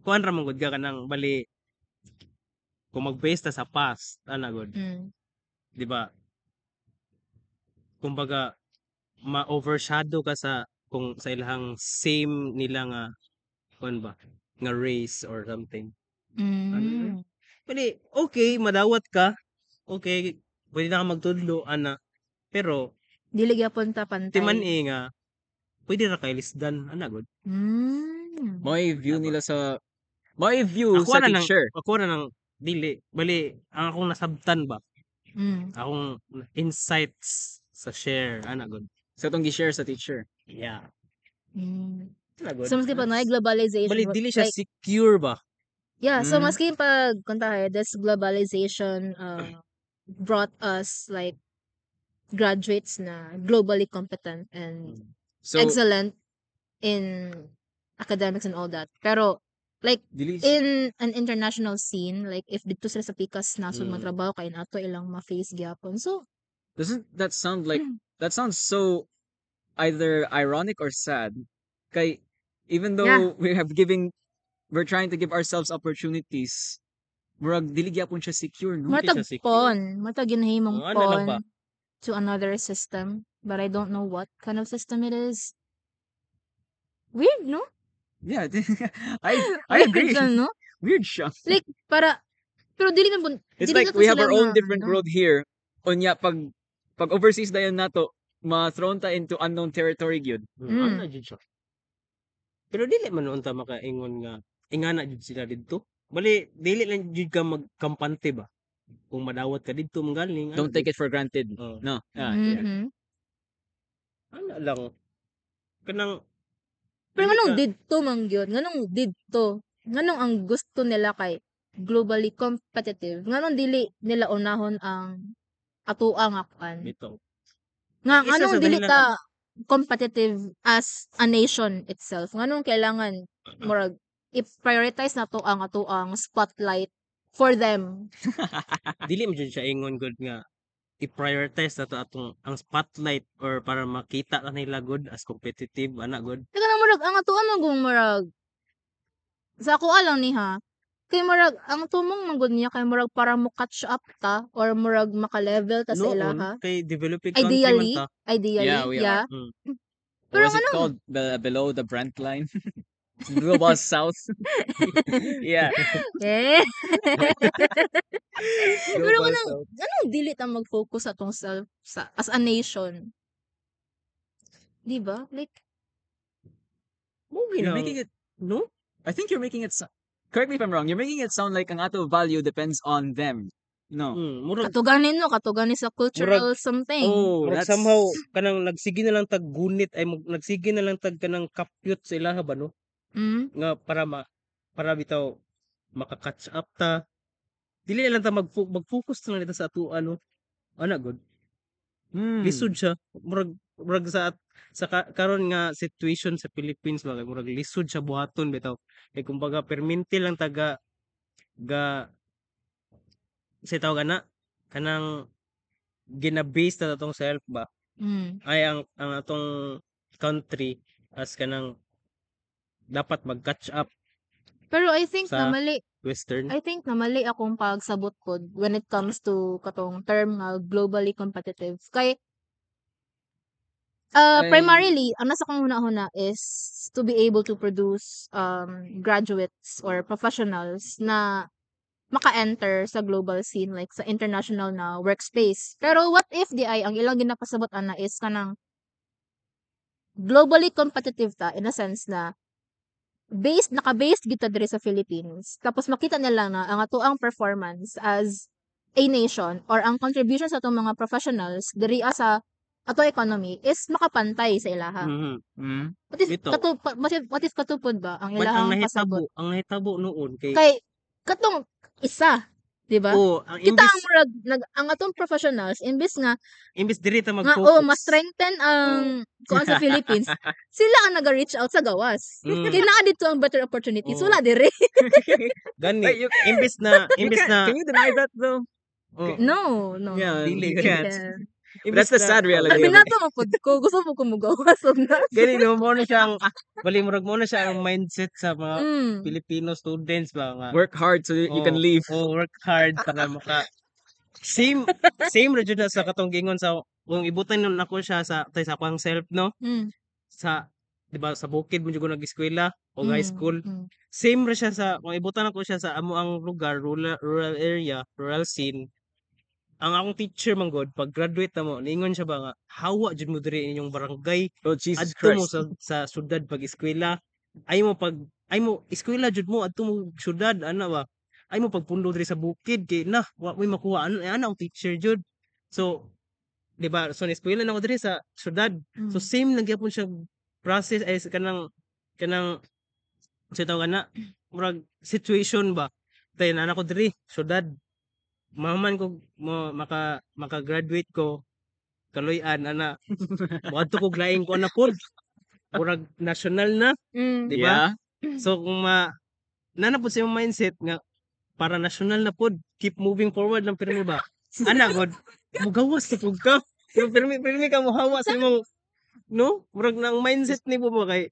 kuan ra man gud ka kanang bali kung mag-base ta sa past ana gud, Mm. di ba? Kumbaga ma-overshadow ka sa kung sa ilahang same nila nga kuan ba nga race or something. Mm. Bali okay madawat ka. Okay, pwede na ka magtudlo ana. Pero Dili gyapon ta pantay. timan nga pwede ra kay lisdan ana gud. Mm. may view nila sa, may view Ako sa na nang teacher. ako na nang dili bali ang akong nasabtan ba Mm. akong insights sa share ana gud. Sa itong gi-share sa teacher. Yeah. Mm. Ana gud. So maski pa na globalization Bali dili siya like, secure ba? yeah, so Mm. maski pag kunta this globalization brought us like graduates na globally competent and So, excellent in academics and all that. Pero like dili, in an international scene, like if dito sila sa pikas nasod Mm. matrabaho kay nato ilang ma-face gyapon. So, doesn't that sound like, that sounds so either ironic or sad. Kay, even though we're trying to give ourselves opportunities, murag dili gyapon siya secure, no? Mata- matag siya secure. pon, matag ginahimong Ano lang ba? pon to another system, but I don't know what kind of system it is. Weird, no? Yeah, I Weird agree. siya, no? Weird siya. Like para pero dili na It's dili like na to we have sila our own nga, different ano. world here. Unya pag overseas dayon nato, ma-thrown ta into unknown territory gyud. Mm. Ana jud siya. Pero dili man unta makaingon nga ingana jud sila didto. Bali dili lang jud ka magkampante ba? Kung madawat ka didto manggaling. Don't take it for granted. Oh. No. Yeah. Mhm. Ana lang. Kanang Pero dili nganong ka- didto man gyud? Nganong didto? Nganong ang gusto nila kay globally competitive? Nganong dili nila unahon ang atuang akpan? Bitaw. Nga Isa nganong sa dili dahilan- ta competitive as a nation itself? Nganong kailangan murag i-prioritize na to ang atuang spotlight for them? Dili mo jud siya ingon good nga i-prioritize na to atong ang spotlight or para makita ka nila good as competitive ana good. Teka na murag ang atuang magong murag sa ako alang ni ha. Kay murag ang tumong manggod niya kay murag para mo catch up ta or murag maka-level ta sa ilaha. Kay developing country Ideally, man ta. ideally, Yeah, we yeah. Mm. Pero What was it anong- called? Below the Brent line? Global South. Yeah. Eh. Pero Global kanang South. anong dili ta mag-focus sa tong self sa as a nation? Di ba? Like Movie You're na. making it, No? I think you're making it, correct me if I'm wrong, you're making it sound like ang ato value depends on them. No. Murag katuganin no, katuganin sa cultural something. Oh, murag that's somehow kanang nagsige na lang tag gunit ay nagsige na lang tag kanang kapyot sa ilaha ba no? Mm? Nga para bitaw maka-catch up ta. Dili na lang ta mag-focus na lang dito sa ato ano. Ana good. Lisod siya. Murag sa karon nga situation sa Philippines ba murag lisod siya buhaton bitaw. Kay kumbaga perminti lang taga sa tawag ana kanang gina-base na atong self ba Mm. ay ang atong country as kanang dapat mag-catch up Pero I think Sa- na mali western. akong pagsabot pod when it comes to katong term nga globally competitive. Kay primarily, ang nasa kong huna-huna is to be able to produce graduates or professionals na maka-enter sa global scene like sa international na workspace. Pero what if di ay ang ilang ginapasabot ana is kanang globally competitive ta in a sense na naka-based kita diri sa Philippines. Tapos makita nila na ang atoang performance as a nation or ang contribution sa atong mga professionals diri sa ato economy is makapantay sa ilaha. Mhm. Mm. Bitaw. What if katupod ba ang But ang ilahang pasabot? nahitabo noon kay Kay katong isa, di ba? ang Kita ang imbis murag ang atong professionals imbes nga diri ta nga mag-focus. ma-strengthen ang kuan sa Philippines, sila ang naga-reach out sa gawas. Mm. Kaya naa dito ang better opportunities. Oo. Wala dire. Gani. Wait, you- Imbis na Can you deny that though? oh, No. Yeah, dili you can't. imbis That's the na- sad reality Sabi of na it. to mapod ko. Gusto mo ko mugawas. Huwag na. Gani mo na siya ang bali murag mo na siya ang mindset sa mga Mm. Filipino students ba nga. Work hard so you can Oh, leave. work hard para same ra jud na sa katong gingon sa kung ibutan nun ako siya sa akong self no Mm. sa 'di ba sa bukid mo jud ko nag-eskwela o high Mm. school. Mm. Same ra siya sa kung ibutan ako siya sa amo ang lugar, rural area, rural scene. Ang akong teacher man god pag graduate na mo niingon siya ba nga hawa jud mo diri inyong barangay Oh, Jesus adto mo Christ. sa syudad pag eskwela. Ay mo eskwela jud mo adto mo syudad ana ba. Ay mo pagpundo diri sa bukid kay na wa may makuha ana ang teacher jud. So 'di ba so eskwela na ko diri sa syudad. Mm. So same lang gyapon siya process ay kanang sa tawag na murag situation ba. Tay na ko diri syudad. Mahuman ko maka-graduate ko kaloy-an ana. Moadto ko laing ko na pod. Murag national na, Mm. di ba? Yeah. So kung nanapod sa imong mindset nga para national na pod, keep moving forward lang pero ba? Ana god, mugawas sa pud ka. Pero ka mohawa sa imong no? Murag nang mindset ni mo ba kay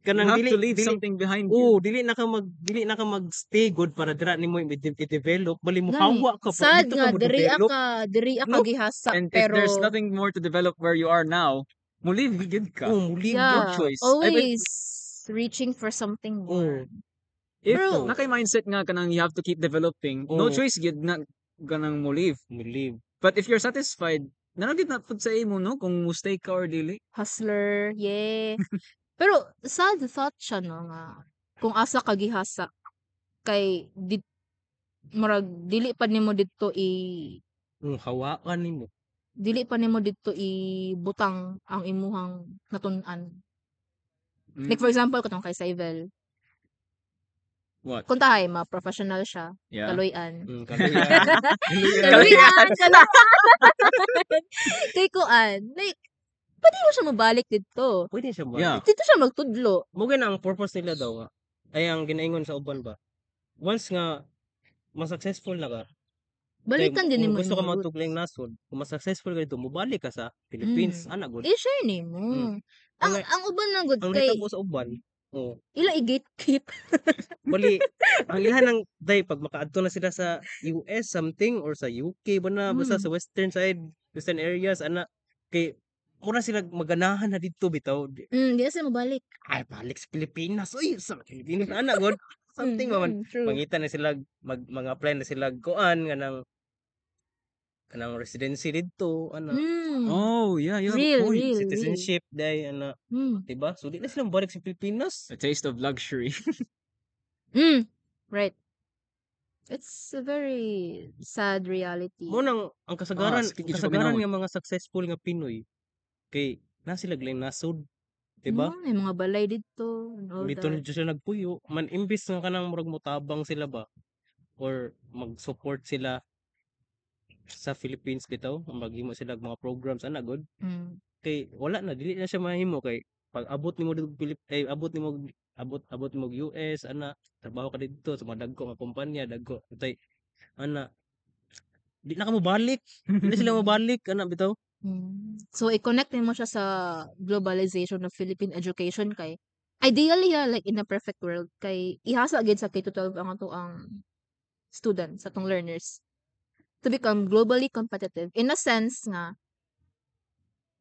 You kanang have to leave something behind you. Oh, dili na ka magstay good para dira nimo i-develop, bali mo Gani. hawa ka Sad dito nga, mo diri develop. ka No? gihasa. And if Pero, there's nothing more to develop where you are now, mo leave gid ka. Oh, muli yeah, choice. always reaching for something more. If Bro. nakay mindset nga kanang you have to keep developing, no Oo. choice gid na kanang mo leave. Muli. But if you're satisfied, nanagid na pud sa imo no kung mo stay ka or dili. Hustler, yeah. Pero, sad thought siya, no, nga, kung asa ka gihasa, kay, murag, dili pa nimo dito Hawaan nimo. ibutang ang imuhang natun-an. Mm. Like, for example, katong kay Saivel, What? kung tahay, ma-professional siya, Yeah. kaloy-an. Kaloyan. Kaloy-an! Kay kuan, like, pwede mo siya mabalik dito. Pwede siya ba? Yeah. Dito siya magtudlo. Mugay na ang purpose nila daw nga. Ay ang ginaingon sa uban ba. Once nga mas-successful na ka. Balikan din kung mo gusto ka yung root. matugling nasod, kung mas-successful ka dito, mubalik ka sa Philippines. Ana good. I-share ni mo. Mm. Ang uban na good Ang kay nitabo sa uban. Oh, ila i-gatekeep. bali ang ilahan ng day pag makaadto na sila sa US something or sa UK ba na basta sa western areas ana kay mura sila maganahan na dito bitaw. Di na sila mabalik. Ay balik sa Pilipinas. Uy, sa Pilipinas ana god. Something ba man. True. Mangita na sila mag-apply na sila kuan kanang residency dito ana. Oh, yeah, you have a Real, point. real. Citizenship day ana, diba? So di na sila balik sa Pilipinas. A taste of luxury. Right. It's a very sad reality. Mo nang ang kasagaran, sige, ito kasagaran sabi nga mga successful nga Pinoy kay na sila glang nasod, diba? May mga balay dito and all Dito na that. sila nagpuyo. Man imbis nga kanang murag motabang sila ba or mag-support sila sa Philippines bitaw, maghimo sila og mga programs ana god. Mm. Kay wala na dili na siya mahimo kay pag abot nimo dito abot nimo US ana trabaho ka dito sa mga dagko nga kumpanya dagko tay ana di na ka mobalik di na sila mobalik ana bitaw. So, i-connect mo siya sa globalization of Philippine education kay ideally like in a perfect world kay ihasa agad sa K-12 ang ato ang students, atong learners to become globally competitive in a sense nga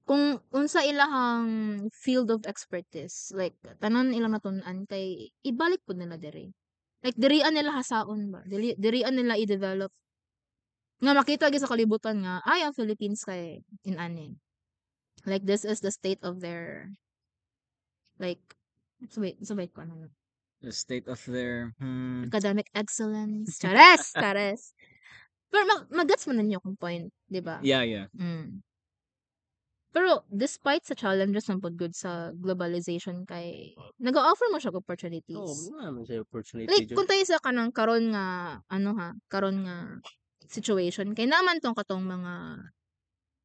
kung unsa ilahang field of expertise like tanan ilang natun-an kay ibalik pud nila diri like dirian nila hasaon ba dirian nila i-develop nga makita gyud sa kalibutan nga ay ang Philippines kay in-ani like this is the state of their like wait ko ano The state of their academic excellence chares pero mag-gets man ninyo kung point di ba Yeah. Pero despite sa challenges ng good sa globalization kay nag-o-offer mo siya og Oo, opportunities. naman siya opportunity Like dyan. kung tayo sa kanang karon nga karon nga situation kay naman tong katong mga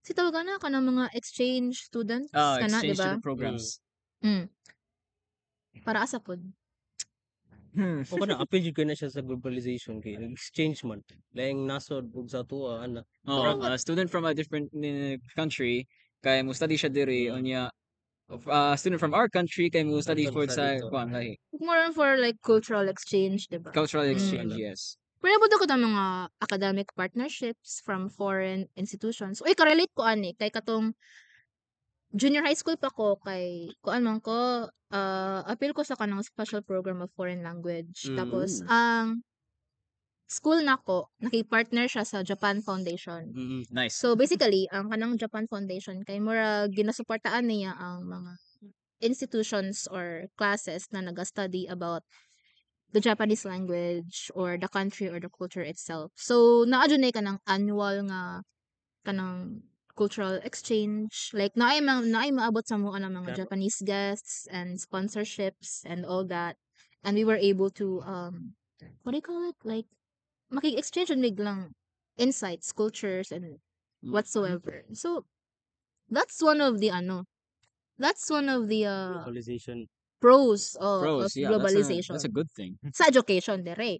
si tawagan na kanang mga exchange students kana, di Exchange ba? student programs. Mm. Para asa pod. O kana apil jud na siya sa globalization kay exchange man. Laing nasod ug sa tuwa ana. Oh, a student from a different country kay mo study siya diri unya student from our country kay mo study Adto for sa sa dito. kuan like More on for like cultural exchange, di ba? cultural exchange, yes. Pero po ko mga academic partnerships from foreign institutions. Uy, ka-relate ko ani kay katong junior high school pa ko kay kuan man ko appeal ko sa kanang special program of foreign language. Tapos ang school nako naki-partner siya sa Japan Foundation. Nice. So basically, ang kanang Japan Foundation kay mura ginasuportaan niya ang mga institutions or classes na naga-study about the Japanese language or the country or the culture itself. So naa jud nay kanang annual nga kanang cultural exchange, like naay maabot sa mo ang mga Japanese guests and sponsorships and all that, and we were able to what do you call it, like maki-exchange and lang insights, cultures and whatsoever. So that's one of the Globalization. pros of Pros, yeah, globalization that's a good thing. sa education dire.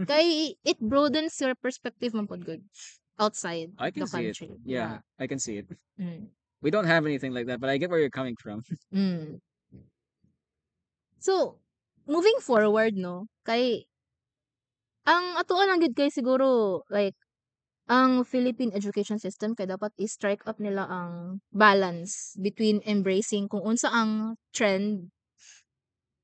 Kay it broadens your perspective man pod good outside I can the see it. country. Yeah, I can see it. Mm. We don't have anything like that, but I get where you're coming from. Mm. So, moving forward, no, kay, ang atuan lang gid kay siguro, like, ang Philippine education system kay dapat i-strike up nila ang balance between embracing kung unsa ang trend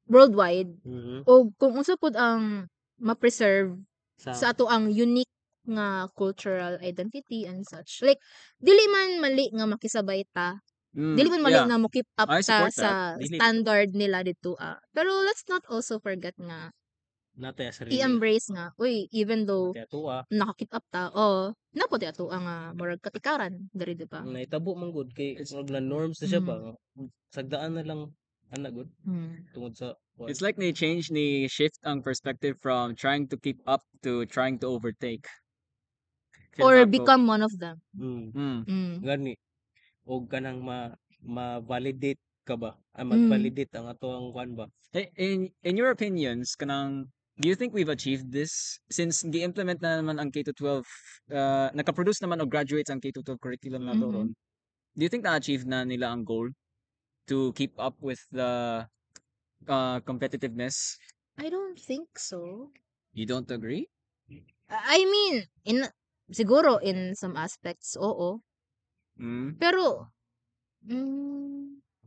worldwide o kung unsa pod ang ma-preserve sa ato ang unique nga cultural identity and such. Like, dili man mali nga makisabay ta. Dili man mali yeah, nga mo keep up I ta support that. sa Dili. standard nila dito. Pero let's not also forget nga Natay sarili. i-embrace nga. Uy, even though Natay tuwa. naka-keep up ta, napo ti ato ang murag katikaran diri di ba? Naitabo man gud kay wag na norms na siya ba. Sagdaan na lang ana gud tungod sa It's like they change ni shift ang perspective from trying to keep up to trying to overtake. Feel Or na po. become one of them. gani og kanang ma-validate ka ba? Mag-validate ang ato ang kwan ba? In your opinions, kanang do you think we've achieved this since gi-implement na naman ang K-12 naka-produce naman o graduates ang K-12 curriculum na doon? Do you think na-achieve na nila ang goal to keep up with the competitiveness? I don't think so. You don't agree? I mean, siguro in some aspects, oo. Pero,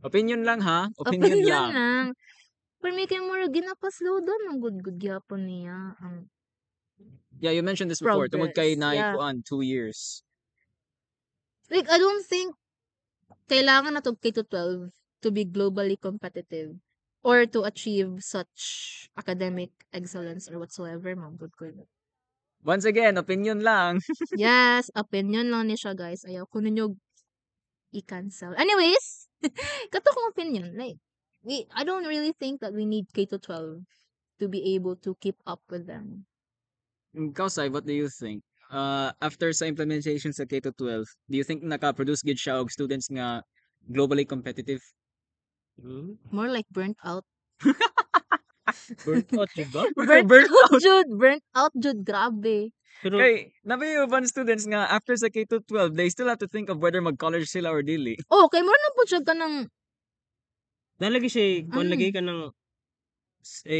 Opinion lang ha? Opinion lang. lang. Pero may kayo mura ginapaslow doon ang good gyapon niya. Yeah, you mentioned this before. Tungod kay Progress, yeah. naikuan 2 years. Like, I don't think kailangan na to K-12 to be globally competitive or to achieve such academic excellence or whatsoever, ma'am. Good. Once again, opinion lang. Yes, opinion lang ni siya, guys. Ayaw ko ninyo i-cancel. Anyways, kato kong opinion. Like, I don't really think that we need K-12 to be able to keep up with them. Kausay, what do you think? After sa implementation sa K-12, do you think naka-produce gid siya og students nga globally competitive? More like burnt out. Burnt out jud ba? Burnt out, Jude. Grabe. Pero Kay nabi uban students nga after sa K-12, they still have to think of whether mag-college sila or dili. Oh, kay more na po siya ka ng nalagi siya kung lagi ka ng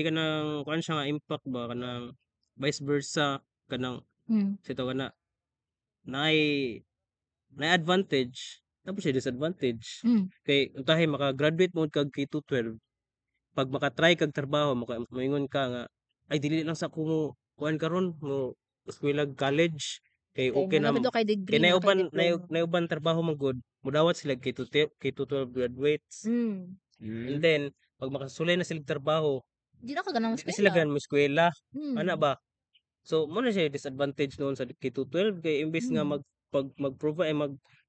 kanang kuan siya nga impact ba kanang vice versa kanang sito kana naay advantage tapos siya disadvantage kay utahay maka-graduate mo kag K-12 pag maka-try kag trabaho moingon ka nga ay dili lang sa ko kuan karon mo eskwela college kay okay na kay degree kay na nayuban trabaho man gud mudawat sila K-12 graduates and then pag makasulay na sila trabaho di na ka ganang di sila ganang eskwela ana ba so mo na siya disadvantage noon sa K-12 kay imbes nga mag-provide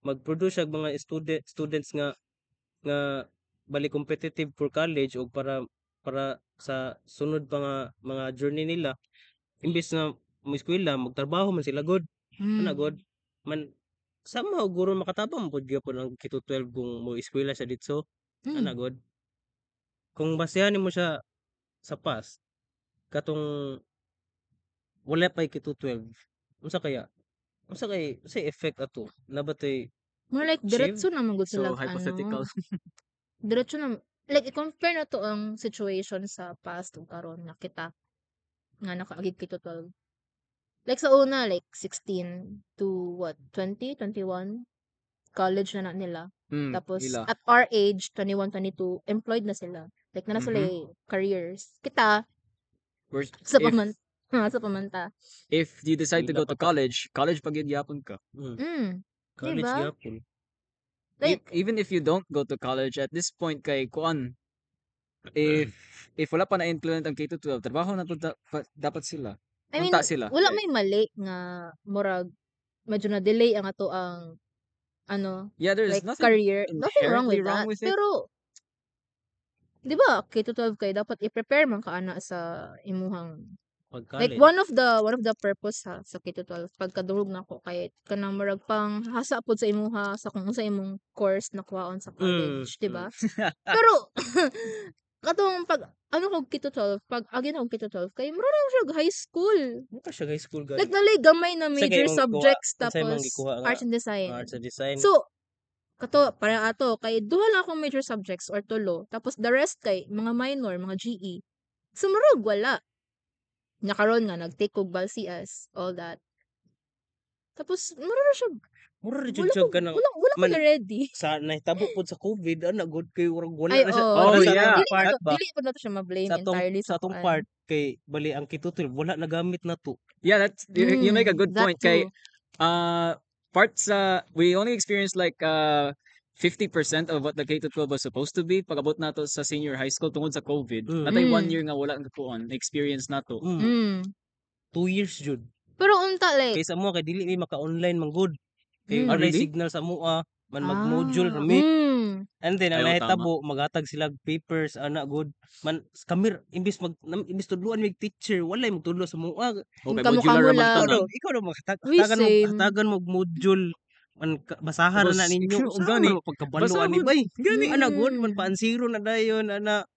mag-produce siya mga students nga bali competitive for college o para sa sunod pa nga mga journey nila imbes na mo eskwela magtrabaho man sila good ana Mm. good man somehow guro makatabang pud gyapon ang Kito 12 kung mo eskwela siya dito ana Mm. good kung basehan nimo siya sa past katong wala pa'y Kito 12 unsa kay say effect ato nabatay More like achieve diretso na magud So sila hypothetical. diretso na like i-compare na to ang situation sa past ug karon nga kita nga nakaagig Kito 12. Like sa una like 16 to what 20, 21 college na nila. Tapos Ila. at our age 21, 22 employed na sila. Like na sila careers. Kita We're- sa if paman sa pamanta. if you decide to Wala go to pa ta. college pag yun gyapon ka. college Diba? gyapon Like Even if you don't go to college at this point kay kuan if wala pa na-implement ang K-12, trabaho na to dapat sila. I mean Unta sila. wala may mali nga murag medyo na delay ang ato ang ano Yeah, there's like nothing career. Nothing wrong inherently with wrong that. with it. Pero, di ba, K-12 kayo, dapat i-prepare man ka ana sa imuhang pag like college one of the purpose sa K-12 pagkadurog nako kay kanang murag pang hasa pod sa imuha sa kung sa imong course na kuhaon sa college, di ba? Pero katong pag ano kog K-12 pag agin akong K-12 kay mura na siya high school. Mukha siya high school Like gani nalay gamay na Sa major kay mong subjects unsa imong tapos gikuha nga arts and design. arts and design So, kato para ato kay duha lang akong major subjects or tulo tapos the rest kay mga minor, mga GE. So murag wala. Nya karon nga nag-take og BALCS, all that. Tapos mura na siya. mura rin Wala jud ko ka nang wala ko man na ready. sa nahitabo pod sa COVID ana good kay urang wala Ay na siya oh, Oh, para sa yeah. atong part ba dili pa nato siya ma-blame sa entirely sa atong kuan. part kay bali ang Kito 12 wala nagamit na to Yeah, that's you make a good that point kay too. parts we only experienced like 50% of what the K-12 was supposed to be pag-abot nato sa senior high school tungod sa COVID. Natay 1 year nga wala ang kuan experience nato. 2 years jud Pero unta like kay sa mo kay dili mi maka-online man good kay Ah, walay really? signal sa moa man mag-module rami and then ang Ayaw, nahitabo maghatag sila og papers ana good man kamir imbis tudluan mig teacher walay magtudlo sa moa Okay, kamukha modular mo raman lang. tanan. ikaw na Uy, same. hatagan mo og module man basahan na Tapos, ninyo ug usaha gani, man pagkabaluan ni basahon. bay Gani. ana good man paansiro na dayon ana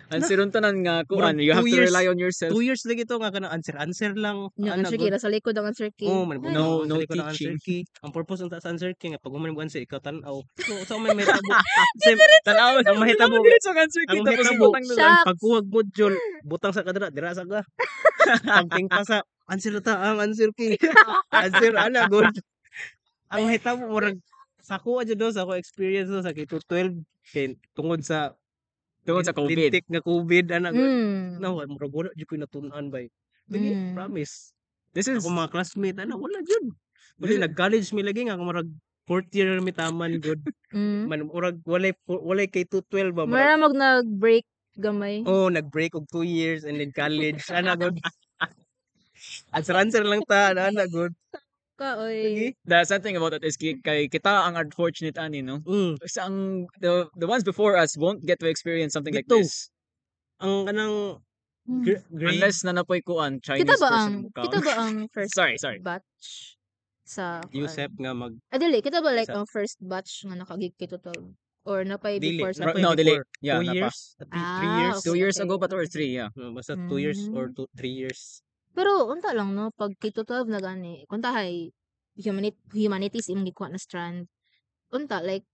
Ang siron tanan nga kuan, Murag you have 2 to years- rely on yourself. 2 years lagi to nga kanang answer lang Yung ana answer key, good nasa likod ang answer key. oh man Ay, No- no sa teaching. answer key ang purpose unta sa answer key nga pag human mo answer ikaw tan-aw so sa may mahitabo Tanaw ang mahitabo Diretso ang answer key ang tapos mahitabo ibutang na lang. Shucks. pagkuwag module butang sa kadra dira sa ka pagting pa sa answer ta ang answer key answer ana good ang mahitabo murag sa ko adyo do sa ko experience do sa Kito 12 kay tungod sa COVID. lintik nga COVID ana good Mm. no murag wala jud ko natun-an bay dili Mm. promise This is ako mga classmate ana wala jud kasi nag-college mi lagi nga ako murag fourth year mi taman good Mm. man murag walay kay 212 ba murag Mara mag nag-break gamay. oh nag-break og 2 years and then college ana good answer lang ta ana good Kaoy. sige the sad thing about that is kay kita ang unfortunate ani no. Kasi ang the ones before us won't get to experience something like Dito. this ang kanang Hmm. grade unless na napoy kuan Chinese Kita ba person ang mo kita ba ang first Sorry. batch sa Yusef kuan? nga mag Dili, kita ba like Sa- ang first batch nga nakagig Kito 12 or napay Dili, before sa napay No, dili. before. Yeah, 2 napa. years 3 Ah, years okay. 2 years ago pa to or 3, yeah. basta 2 years or 3 years Pero unta lang no pag Kito 12 na gani, kuntahay humanities imong gikuha na strand. Unta like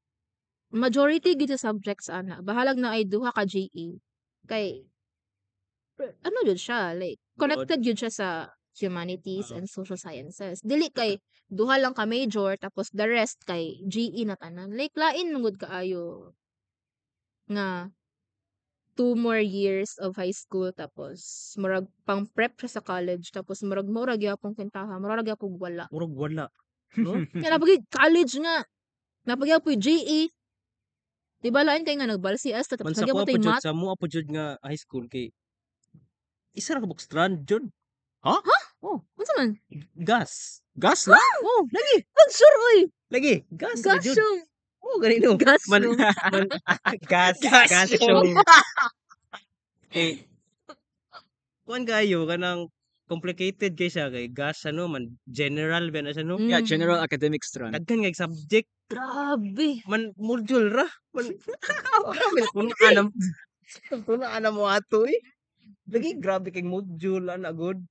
majority gid sa subjects ana. Bahalag na ay duha ka GE. Kay ano jud siya like connected jud siya sa humanities and social sciences. Dili kay duha lang ka major tapos the rest kay GE na tanan. Like lain mangud kaayo nga 2 more years of high school tapos murag pang prep siya sa college tapos murag gyapon kwentaha murag gyapon wala. murag wala no Kaya napagi college nga. Napagi po GE. Di ba lain kay nga nagbalsias tapos man sa nagyapon ko tay po jud math. sa mo po jud nga high school kay isa ra ka book strand jud Unsa man? gas Gas lang. Oh, lagi. Pag sure oy. Lagi, gas na jud. Goshum. Oh, ganito. Gas Man, yung- man, gas Gas show. Eh, kuan kayo kanang complicated kay siya kay gas ano man general ba na siya no. Yeah, Mm. general academic strand. Daghan nga subject Grabe. man module ra. Man grabe tunaan tunaan mo ato eh. Lagi grabe kay module ana good.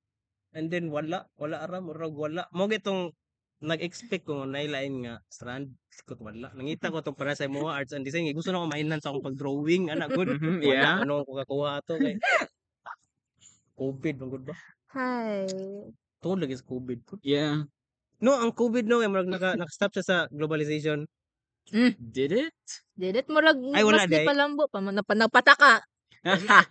And then wala ara murag wala. Mo gitong nag-expect ko na lain nga strand sikot wala. Nangita ko tong para sa mga arts and design. Gusto na ko mainan sa akong pag-drawing ana good. Mhm, Wala yeah. ano ko kakuha ato kay COVID man gud ba? Hi. Tungod lagi sa COVID po. Yeah. No, ang COVID no, kay murag naka-stop siya sa globalization. Did it? Didit murag Ay, wala, mas ni day. palambo pa nagpataka.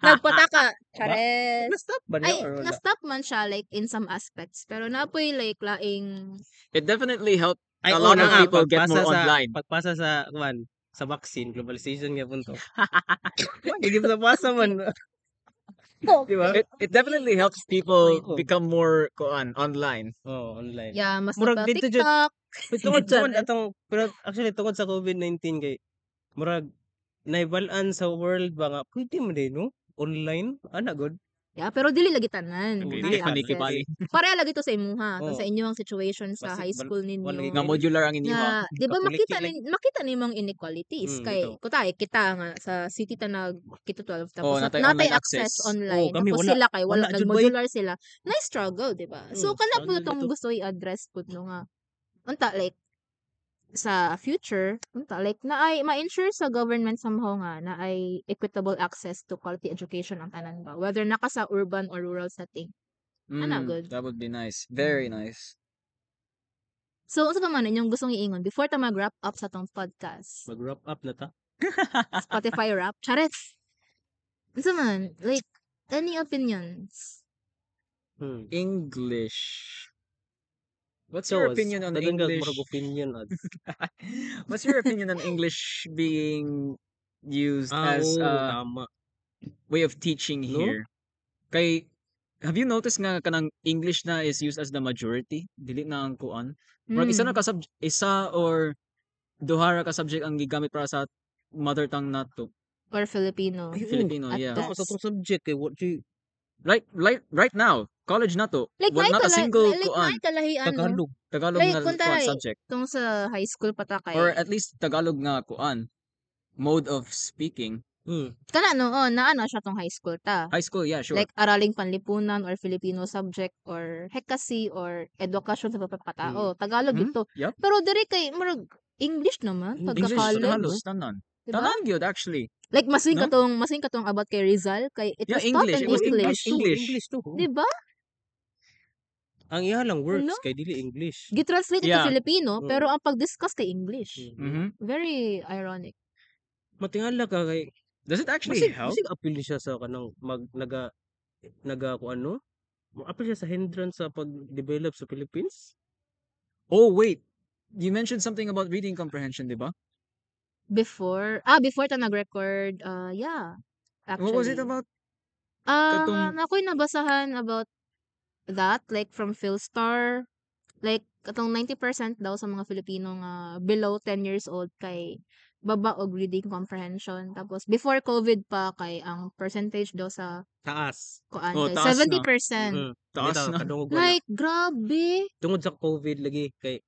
Nagpataka. Chares. Na-stop ba Ay, niya or wala? na-stop man siya like in some aspects. Pero napoy like laing It definitely helped Ay, a lot oo of na nga, people get more online. Pagpasa sa kuan sa vaccine, globalization nga punto. Gigib sa pasa man. Di ba? It definitely helps people Oo. become more online. Oh, online. yeah, mas Murag nagpa dito jud- TikTok. Tungod atong pero actually tungod sa COVID-19 kay murag naibalan sa world ba nga pwede mo din no online ana good. Yeah, pero dili lagi tanan. Dili High panikibali. access. Pareha lagi to sa imuha. Oo. Sa inyong situation sa Basi- high school wala ninyo. Nga modular ang inyo. Na, di ba Kakuliti makita ni mong inequalities. Kay, ito. kutay, kita nga sa city tanag, kita 12. Tapos, Oo, natay natay online access access. online. Oo, kami tapos wala. sila kay, wala, Wala, jud ba nag-modular sila. Na-struggle, di ba? So, kana po struggle itong dito. gusto i-address po no nga. Unta, like, sa future, unta, like, na ay, ma-ensure sa government somehow nga, na ay equitable access to quality education ang tanan ba? Whether naka sa urban or rural setting. Ana, good. That would be nice. Very nice. So, unsa pa man inyong gustong iingon before ta mag-wrap up sa tong podcast? Mag-wrap up na ta. Spotify rap. Charet. Unsa man? Like, any opinions? English. What's So, your opinion on dagan ka, English? murag opinion ad. What's your opinion on English being used as Oo, a tama. way of teaching No? here? Kay, have you noticed nga kanang English na is used as the majority? Dili na ang kuan. Murag isa na ka isa or duha ra ka subject ang gigamit para sa mother tongue nato. Or Filipino? Ay, oo. Filipino, At yeah. best. Tama sa tong subject kay what you Right now, college nato. Like, Not a single kuan. kalahian, no? Tagalog. Tagalog Like, nga kung kuan tayo, subject. Tong sa high school patakay. Or at least Tagalog nga kuan. Mode of speaking. Kana, no, naana siya tong high school ta. High school, yeah, sure. Like, araling panlipunan or Filipino subject or hekasi or edukasyon sa pagpapatao. Tagalog Mhm. ito. Yup. Pero diri kay, murag, English naman. English Pagka-college. halos tanan. Diba? Tanan gyud actually. Like, masing No? katong about kay Rizal. Kay, it Yeah, was taught English. in It was English. English. English to. Diba? Ang iya lang words Ano? kay dili English. Gitranslate Yeah. into Filipino, Oo. pero ang pag-discuss kay English. Mhm. Very ironic. Matingala ka kay Does it actually help? Masig appeal siya sa kanang naga kung ano? Appeal siya sa hindrance sa pag-develop sa Philippines. Oh, wait. You mentioned something about reading comprehension, di ba? Before ta nag-record, yeah. Actually. What was it about? Ako'y nabasahan about that, like from Philstar. Like, katong 90% daw sa mga Filipino nga below 10 years old kay baba og reading comprehension. Tapos, before COVID pa, kay ang percentage daw sa Taas. kuan Oh, kay taas na. 70%. Taas Dito, na. kadungog wala. Like, grabe. Tungod sa COVID lagi kay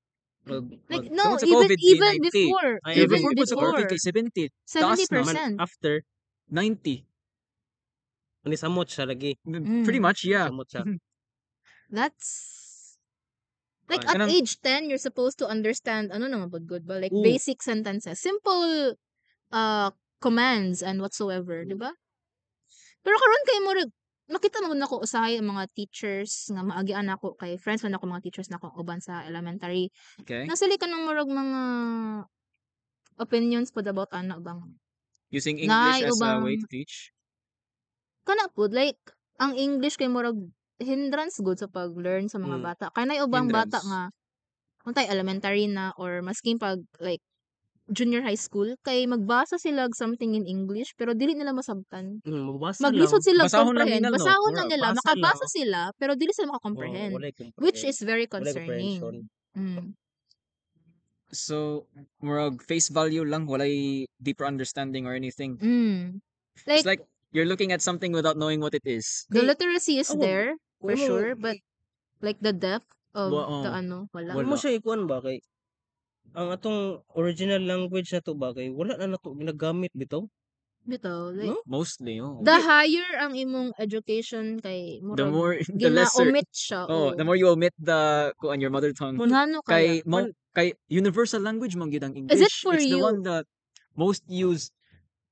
Like, mag- no, tungod sa even COVID, even 90. before. Ay, Even before po sa before. COVID kay 70. Taas naman. 70%. after 90. ni samot siya lagi. Pretty much, yeah. Samot siya. That's like Ah, at kanang- age 10 you're supposed to understand ano naman pod good ba like Oo. basic sentences, simple commands and whatsoever, di ba? Pero karon kay mo nakita mo nako usahay ang mga teachers nga maagian nako kay friends man ako mga teachers nako uban sa elementary. Okay. Nasili ka ng murag mga opinions pod about ana bang Using Nay, English as a ubang- way to teach. kana pod like ang English kay murag hindrance good sa pag-learn sa mga Mm. bata. Kay nay ubang bata Hindrance. nga untay elementary na or masking pag like junior high school kay magbasa sila og something in English pero dili nila masabtan. Magbasa Maglisod sila og Basahon lang comprehend. nila, no? Basahon na Wala, nila, basa makabasa lang. sila pero dili sila makakomprehend. Which is very concerning. Mm. So, murag face value lang, walay deeper understanding or anything. Like It's like you're looking at something without knowing what it is. the Kay literacy is ako there for wala mo sure, but like the depth of the Oo, wala. wala mo wala. siya ikuan ba kay ang atong original language na to ba kay wala na nato ginagamit bitaw, Bitaw, like no? Mostly, oo. the Di higher ang imong education kay The murag more, the lesser. gina-omit siya Oh, the more you omit the on your mother tongue. man Ngano kaya? Kay mo, kay universal language man gyud ang Is it English. for It's the you? one that most used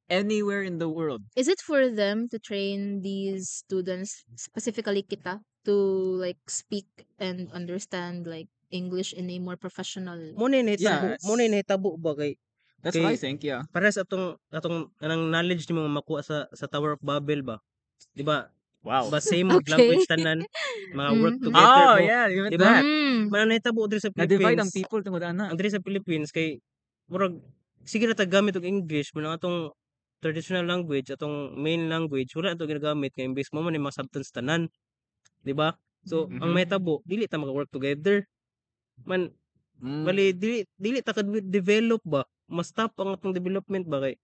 anywhere in the world. Is it for them to train these students, specifically kita, to like speak and understand like English in a more professional? mo na Yeah, nahitabo mo na nahitabo ba kay that's what I kay think, yeah. para sa atong anang knowledge nimo makuha sa Tower of Babel ba? Di ba? Wow. Ba same Okay. language tanan, mga work Mhm. together Oh, mo. yeah, you meant Di ba? that. Man nahitabo diri sa Na-divide ang Philippines. people tungod ana. Ang diri sa Philippines kay murag sige ra ta gamit og English mo atong traditional language, atong main language wala na to ginagamit kay imbes mo man ni masabtan sa tanan, di ba? So ang Mhm. mahitabo dili ta maka-work together. Man Mm. bali dili ta ka-develop ba? Mas top ang atong development ba kay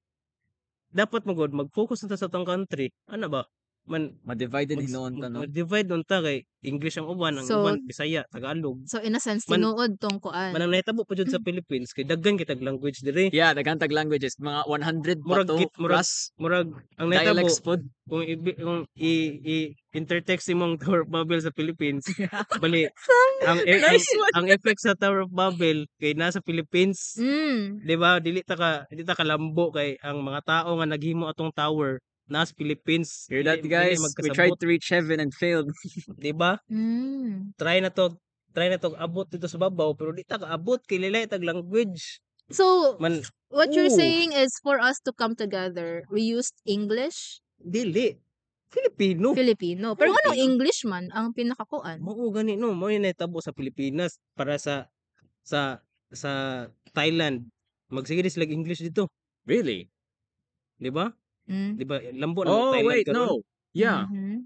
dapat magod mag-focus na ta sa atong country. Ano ba? Man Ma-divided hinoon ta, no? mag-divide unta kay English ang uban So Bisaya, Tagalog. so in a sense Man tinuod tong kuan. manang nahitabo pa jud sa Philippines kay daghan kitag language diri. Yeah, dagantag languages. Mga 100 pa Murag to murag plus murag ang nahitabo dialects pod. kung intertext imong Tower of Babel sa Philippines, bali Nice one. ang effect sa Tower of Babel kay nasa Philippines. Mm. Di ba? Dili ta kalambo kay ang mga tao nga naghimo atong tower nasa Philippines. Hear that, Dili guys? We tried magkasabot, to reach heaven and failed. di ba? Mm. Try na to abot dito sa babaw pero di ta kaabot kay laylay tag language. So Man what you're oo, saying is for us to come together, we used English, dili Filipino. Filipino. Pero anong Filipino. English man ang pinakakuan? Mao gani no, mao yung nahitabo sa Pilipinas para sa Thailand. Magsige sila English dito, Really? di ba? Mm. Di ba? Lambo na mo Oh, Thailand wait, karon. no. Yeah. Mhm.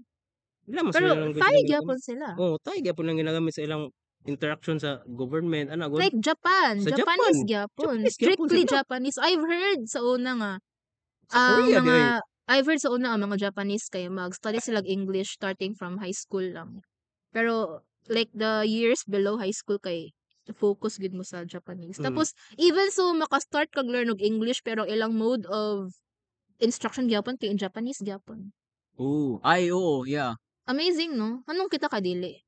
Wala mo Pero sila language Thai na ginagamit. gyapon sila. Oh, Thai gyapon lang ginagamit sa ilang interaction sa government. Ana god? Like Japan, Sa Japanese Japan. gyapon. Japanese gyapon Strictly sila. Japanese. I've heard sa una nga Sa ang Korea di ay. I've heard sa una ang mga Japanese kay mag-study sila English starting from high school lang. Pero like the years below high school kay focus gid mo sa Japanese. Mm. Tapos even so maka-start kag learn og English pero ilang mode of instruction gyapon kay in Japanese gyapon. Ooh. Ay, oo, yeah. Amazing no? Anong kita kadili?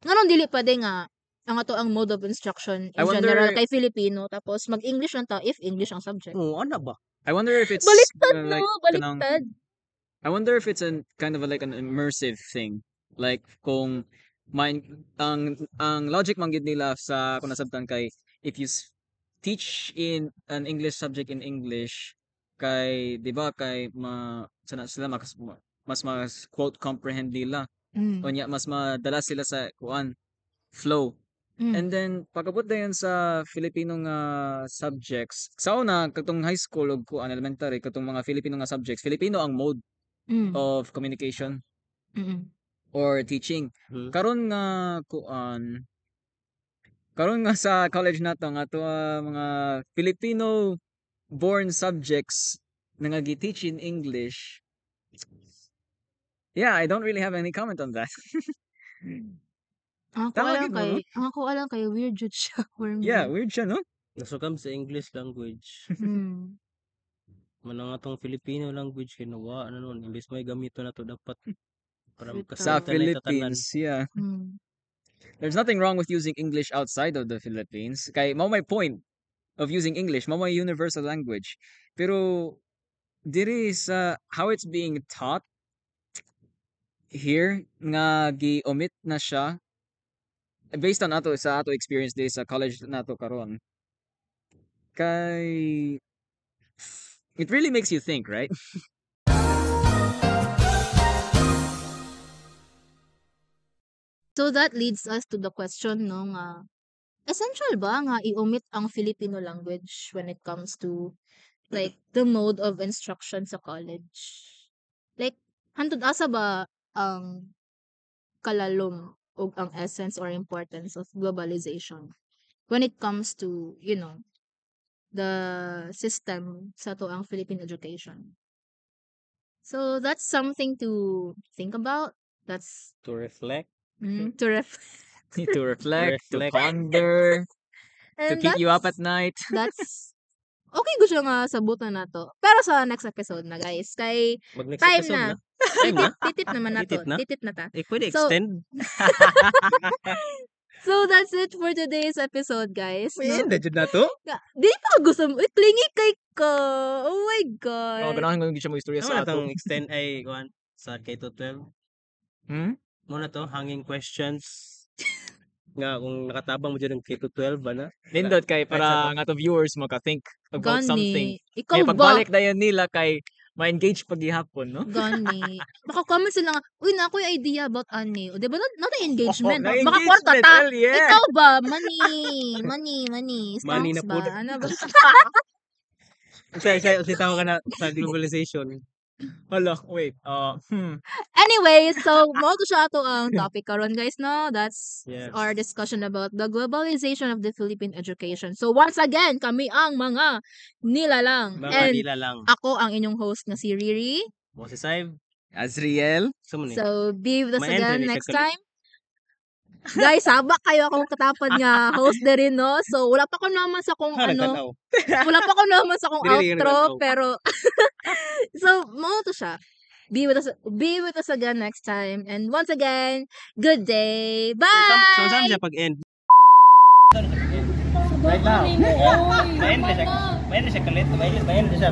Nganong dili pa de nga ang ato ang mode of instruction in I general wonder kay Filipino tapos mag-English lang ta if English ang subject. Oh, ana ba? I wonder if it's Baliktad like no, baliktad. I wonder if it's an kind of like an immersive thing. Like kung ang logic man gid nila sa kung nasabtan kay if you teach in an English subject in English kay 'di ba kay sila mas quote comprehend nila. Mm. Unya mas madala sila sa kuan flow. Mm. And then pagabot dayon sa Filipino nga subjects, sa una katong high school ug kuan elementary katong mga Filipino nga subjects, Filipino ang mode Mm. of communication Mm. or teaching. Hmm. Karon nga karon nga sa college nato nga to mga Filipino born subjects na nga gi-teach in English. Yeah, I don't really have any comment on that. Ang ako Tama alam gid mo, kay no? ang ako alam kay weird jud siya for me. Yeah, weird siya, no? Nasukam sa English language. Mm. Man ang atong Filipino language kay nawa ano nun imbes may gamito na to dapat para Sa Sa makasamtan na itatanan. Philippines, yeah. Mm. There's nothing wrong with using English outside of the Philippines. Kay mao my point of using English, mao my universal language. Pero diri sa how it's being taught here nga gi-omit na siya based on sa ato experience day sa college nato karon. Kay it really makes you think, right? So that leads us to the question no nga essential ba nga i-omit ang Filipino language when it comes to like the mode of instruction sa college? Like hantud asa ba ang kalalom o ang essence or importance of globalization when it comes to, the system sa to ang Philippine education. So that's something to think about. That's To reflect. to To reflect, to Reflect. ponder, to and keep you up at night. that's okay gusto nga sabutan na to. Pero sa next episode na guys, kay Mag-next time episode na. na. Time na? Titit naman na to. Titit na? Titit na ta. Pwede So- extend. So that's it for today's episode, guys. No? na dyan na to. Di pa gusto mo. Clingy kay ka. Oh my God. Ganahan ko siya mo istorya Ano sa na tong ato. extend ay kuan sa K-12? Hmm? Muna to, hanging questions. Nga kung nakatabang mo dyan ng K-12 ba na? Nindot kay para nga to viewers maka-think about something. Gani. Ikaw Kaya ba? pagbalik na yun nila kay ma-engage paghihapon, no? Gani. Maka-comment sila nga, uy, na ako yung idea about ani. O, diba? Not engagement. na Maka-kwarta engagement, ta. hell yeah. Ikaw ba? Money. Money na Stocks po. ba? Ano ba? Kasi tawag ka na sa globalization. Hala, wait. Anyway, so, mo to siya to ang topic karon guys, no? That's Yes. our discussion about the globalization of the Philippine education. So, once again, kami ang mga nilalang. Mga And nila lang. ako ang inyong host na si Riri. Mo si Saib. Azriel. Sumunod. So, be with us Ma-enter again ni next Kakalit. time. Guys, haba kayo akong katapad nga host na rin, no? So, wala pa ko naman sa kung ano, wala pa ko naman sa kung Dili, outro, nagtanaw. pero, so, mo to siya. Be with us again next time. And once again, good day. Bye! So, saan siya pag-end? Right now. Mayan na siya kalit. Mayan na siya.